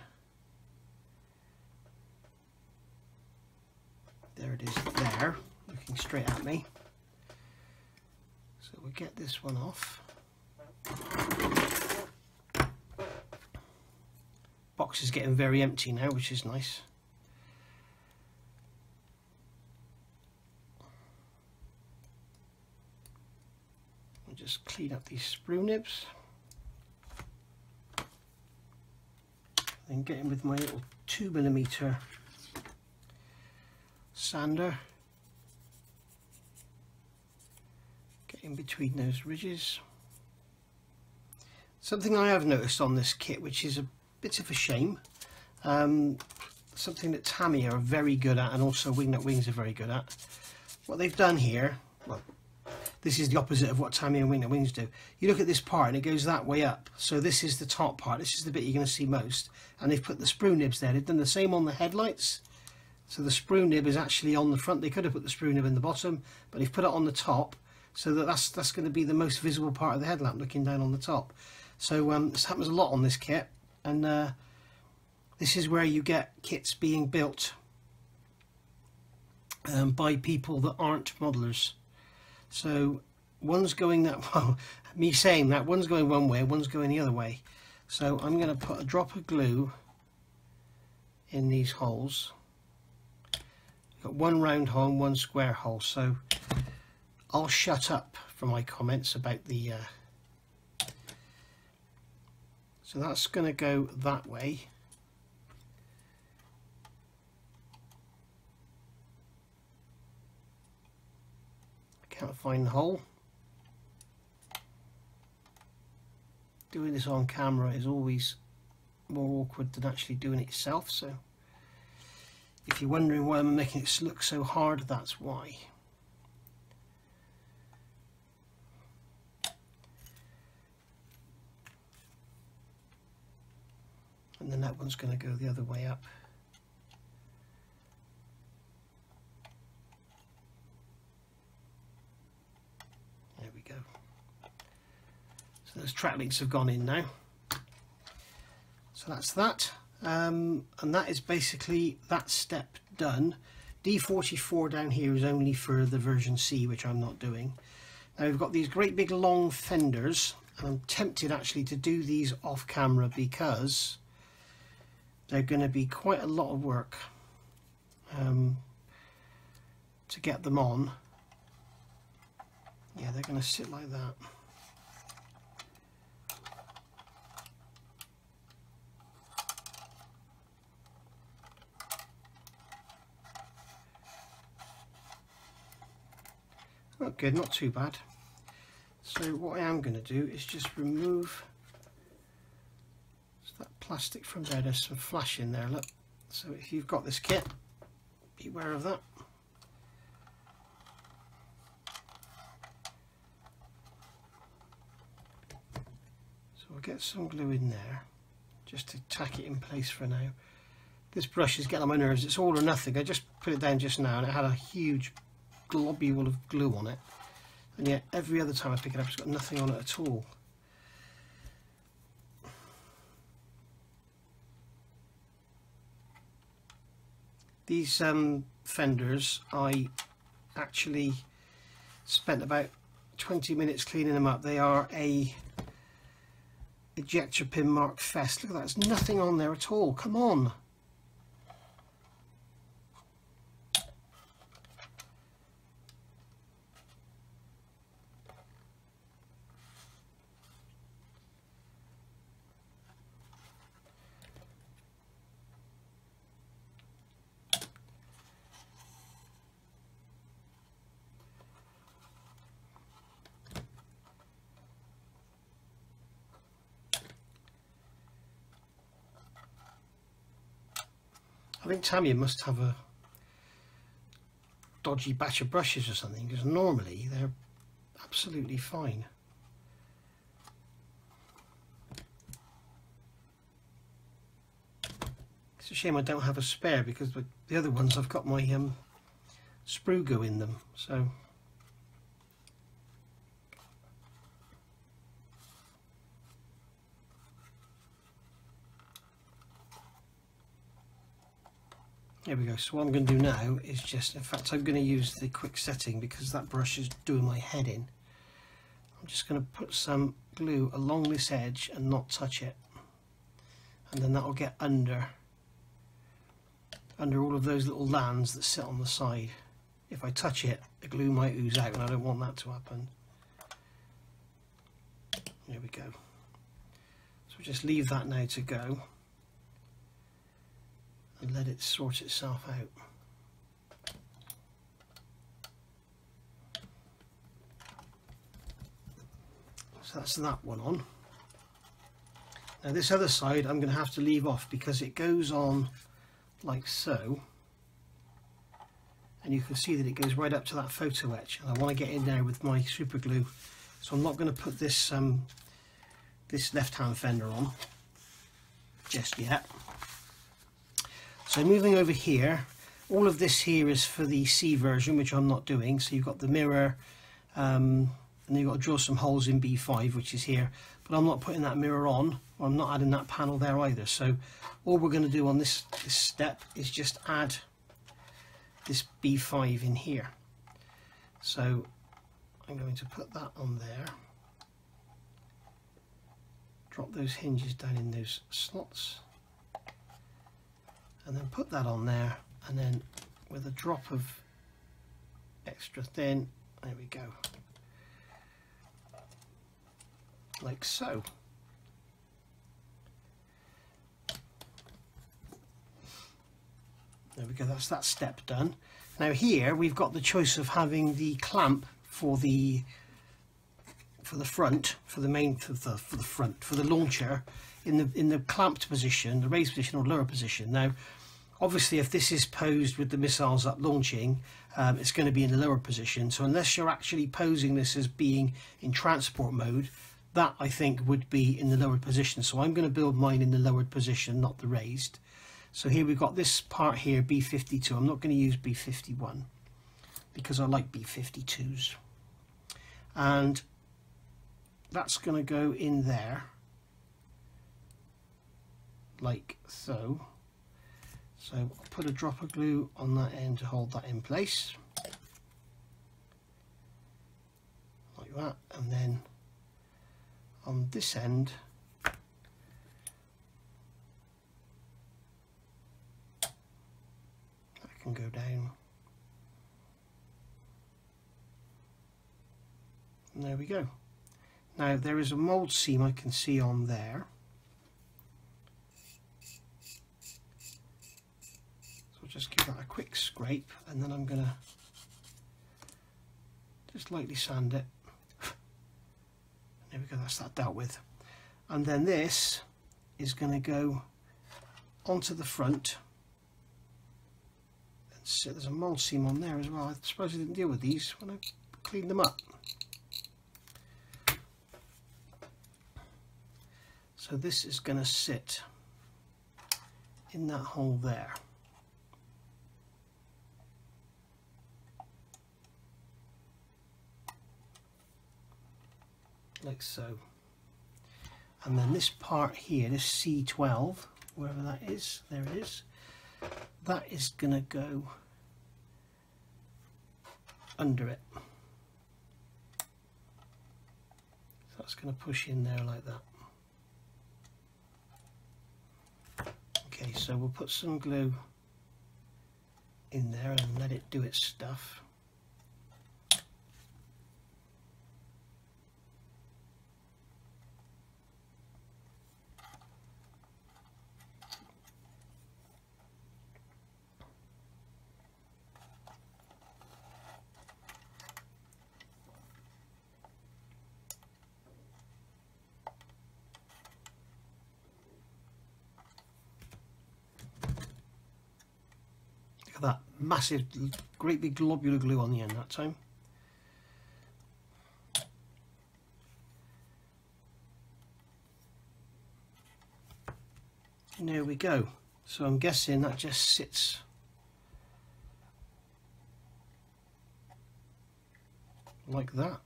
There it is there, looking straight at me. So we'll get this one off. Box is getting very empty now, which is nice. I'll just clean up these sprue nibs. Then get in with my little 2mm sander. Get in between those ridges. Something I have noticed on this kit, which is a bit of a shame, something that Tamiya are very good at, and also Wingnut Wings are very good at. What they've done here, well, this is the opposite of what Tamiya and Wingnut Wings do. You look at this part and it goes that way up. So this is the top part. This is the bit you're going to see most. And they've put the sprue nibs there. They've done the same on the headlights. So the sprue nib is actually on the front. They could have put the sprue nib in the bottom, but they've put it on the top, so that's going to be the most visible part of the headlamp, looking down on the top. So this happens a lot on this kit, and this is where you get kits being built by people that aren't modelers. So one's going that, well, me saying that, one's going one way, one's going the other way. So I'm going to put a drop of glue in these holes. Got one round hole and one square hole, so I'll shut up for my comments about the so that's going to go that way. I can't find the hole. Doing this on camera is always more awkward than actually doing it yourself, so if you're wondering why I'm making it look so hard, that's why. And then that one's going to go the other way up. There we go. So those track links have gone in now. So that's that. And that is basically that step done. D44 down here is only for the version C, which I'm not doing. Now we've got these great big long fenders, and I'm tempted actually to do these off camera because they're going to be quite a lot of work to get them on. Yeah, they're going to sit like that. Oh, good, not too bad. So what I am going to do is just remove that plastic from there. There's some flash in there, look. So if you've got this kit, beware of that. So we'll get some glue in there just to tack it in place for now. This brush is getting on my nerves. It's all or nothing. I just put it down just now and it had a huge globule of glue on it, and yet every other time I pick it up it's got nothing on it at all. These fenders, I actually spent about 20 minutes cleaning them up. They are a ejector pin mark fest. Look at that, there's nothing on there at all. Come on. I think Tamiya must have a dodgy batch of brushes or something, because normally they're absolutely fine. It's a shame I don't have a spare, because the other ones I've got my sprue glue in them, so There we go. So what I'm going to do now is just, in fact I'm going to use the quick setting because that brush is doing my head in. I'm just going to put some glue along this edge and not touch it, and then that will get under all of those little lands that sit on the side. If I touch it, the glue might ooze out, and I don't want that to happen. There we go. So just leave that now to go and let it sort itself out. So that's that one on. Now this other side I'm going to have to leave off because it goes on like so, and you can see that it goes right up to that photo etch, and I want to get in there with my super glue, so I'm not going to put this this left hand fender on just yet. So moving over here, all of this here is for the C version, which I'm not doing. So you've got the mirror, and then you've got to draw some holes in B5, which is here, but I'm not putting that mirror on, or I'm not adding that panel there either. So all we're going to do on this step is just add this B5 in here. So I'm going to put that on there, drop those hinges down in those slots, and then put that on there, and then with a drop of extra thin, there we go, like so. There we go, that's that step done. Now here we've got the choice of having the clamp for the front, for the launcher in the clamped position, the raised position or lower position. Now obviously if this is posed with the missiles up launching, it's going to be in the lower position, so unless you're actually posing this as being in transport mode, that I think would be in the lowered position. So I'm going to build mine in the lowered position, not the raised. So here we've got this part here, B52. I'm not going to use B51 because I like B52s, and that's going to go in there like so. So I'll put a drop of glue on that end to hold that in place like that, and then on this end that can go down, and there we go. Now there is a mould seam I can see on there, so I'll just give that a quick scrape, and then I'm going to just lightly sand it. There we go, that's that dealt with. And then this is going to go onto the front. And so there's a mould seam on there as well. I suppose I didn't deal with these when I cleaned them up. So this is going to sit in that hole there. Like so. And then this part here, this C12, wherever that is, there it is, that is going to go under it. So that's going to push in there like that. Okay, so we'll put some glue in there and let it do its stuff. That massive, great big globular glue on the end that time. And there we go. So I'm guessing that just sits like that.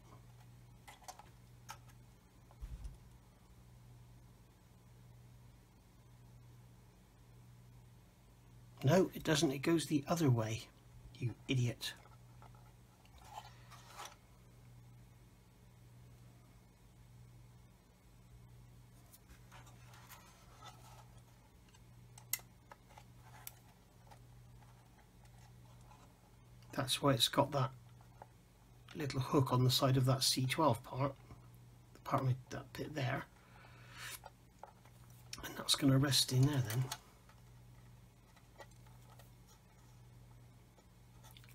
No, it doesn't. It goes the other way, you idiot. That's why it's got that little hook on the side of that C12 part, the part with that bit there, and that's going to rest in there then.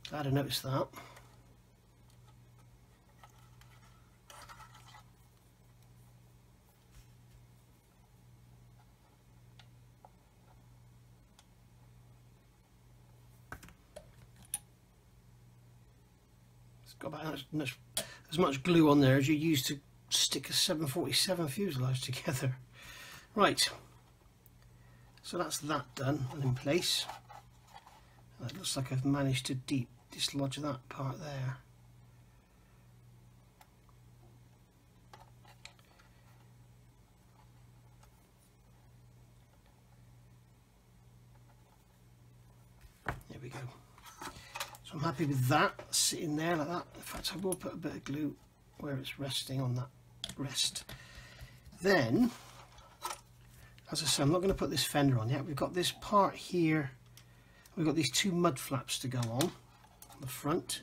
Glad I noticed that. It's got about as much glue on there as you use to stick a 747 fuselage together. Right, so that's that done and in place. It looks like I've managed to dislodge that part there. There we go. So I'm happy with that sitting there like that. In fact, I will put a bit of glue where it's resting on that rest. Then, as I said, I'm not going to put this fender on yet. We've got this part here. We've got these two mud flaps to go on the front.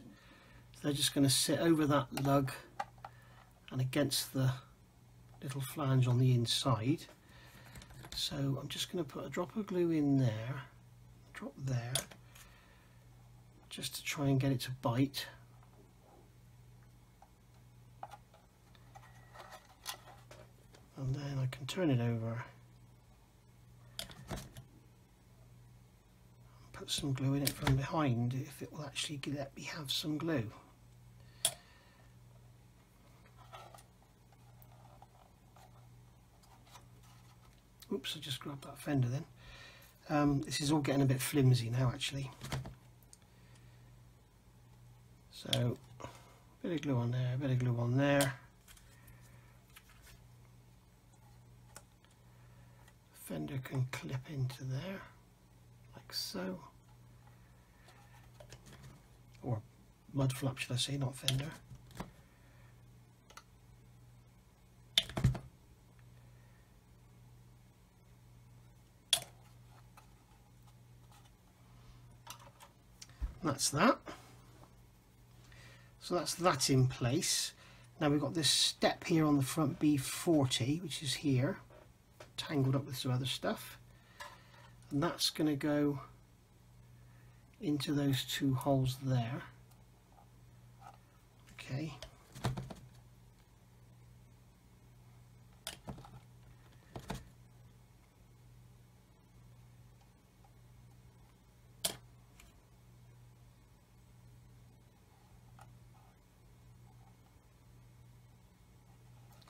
So they're just going to sit over that lug and against the little flange on the inside. So I'm just going to put a drop of glue in there, a drop there, just to try and get it to bite. And then I can turn it over, put some glue in it from behind if it will actually let me have some glue. Oops, I just grabbed that fender then. This is all getting a bit flimsy now actually. So, a bit of glue on there, a bit of glue on there. Fender can clip into there, like so. Or mud flap, should I say, not fender. That's that. So that's that in place. Now we've got this step here on the front B40, which is here, tangled up with some other stuff, and that's going to go into those two holes there. Okay.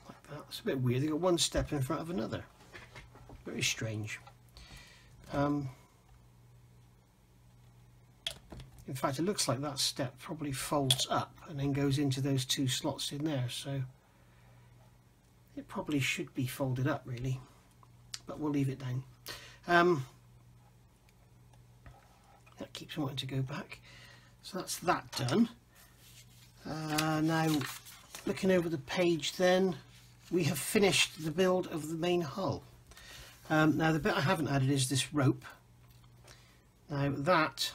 Like that. It's a bit weird. They've got one step in front of another. Very strange. In fact, it looks like that step probably folds up and then goes into those two slots in there, so it probably should be folded up really, but we'll leave it down. That keeps wanting to go back. So that's that done. Now, looking over the page then, we have finished the build of the main hull. Now the bit I haven't added is this rope. Now that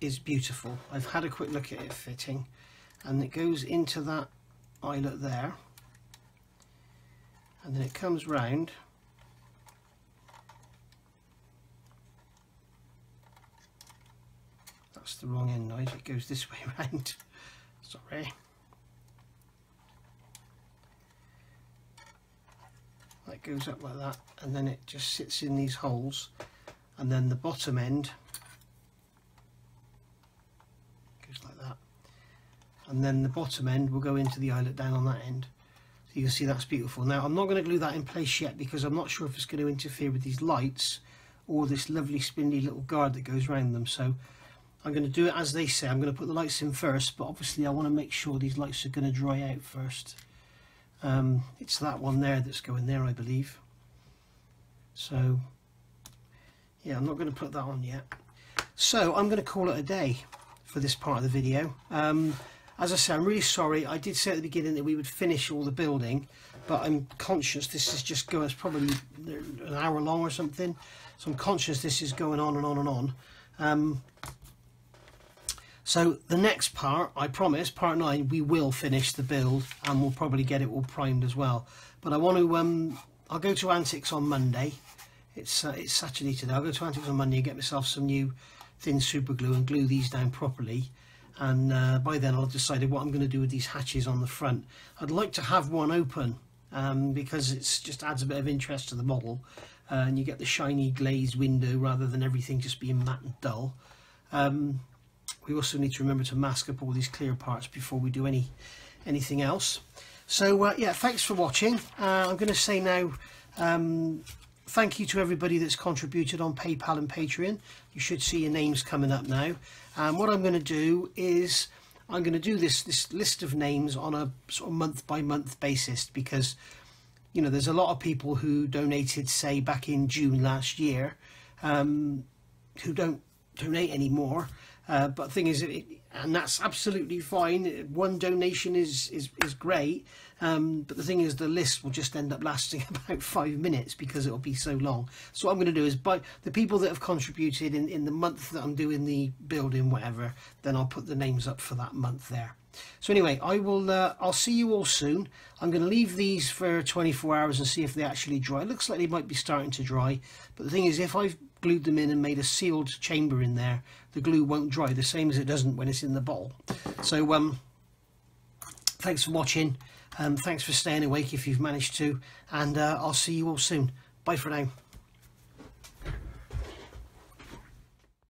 is beautiful. I've had a quick look at it fitting, and it goes into that eyelet there, and then it comes round that's the wrong end noise, it goes this way round. Sorry. That goes up like that, and then it just sits in these holes, and then the bottom end goes like that, and then the bottom end will go into the eyelet down on that end. So you can see that's beautiful. Now I'm not going to glue that in place yet because I'm not sure if it's going to interfere with these lights or this lovely spindly little guard that goes around them, so I'm going to do it as they say. I'm going to put the lights in first, but obviously I want to make sure these lights are going to dry out first. It's that one there that's going there, I believe. So yeah, I'm not going to put that on yet. So I'm going to call it a day for this part of the video. As I say, I'm really sorry. I did say at the beginning that we would finish all the building, but I'm conscious this is just going, it's probably an hour long or something, so I'm conscious this is going on and on and on. So the next part, I promise, part 9, we will finish the build and we'll probably get it all primed as well. But I want to, I'll go to Antics on Monday. It's Saturday today. I'll go to Antics on Monday and get myself some new thin super glue and glue these down properly. And by then I'll decide what I'm going to do with these hatches on the front. I'd like to have one open because it just adds a bit of interest to the model, and you get the shiny glazed window rather than everything just being matte and dull. We also need to remember to mask up all these clear parts before we do anything else. So yeah, thanks for watching. I'm going to say now thank you to everybody that's contributed on PayPal and Patreon. You should see your names coming up now. And what I'm going to do is I'm going to do this list of names on a sort of month by month basis, because you know there's a lot of people who donated, say back in June last year, who don't donate anymore. But the thing is, and that's absolutely fine. One donation is great, but the thing is, the list will just end up lasting about 5 minutes because it'll be so long. So what I'm going to do is, by the people that have contributed in the month that I'm doing the building, whatever, then I'll put the names up for that month there. So anyway, I'll see you all soon. I'm going to leave these for 24 hours and see if they actually dry. It looks like they might be starting to dry, but the thing is, if I've glued them in and made a sealed chamber in there, the glue won't dry the same as it doesn't when it's in the bottle. So thanks for watching, thanks for staying awake if you've managed to, and I'll see you all soon. Bye for now.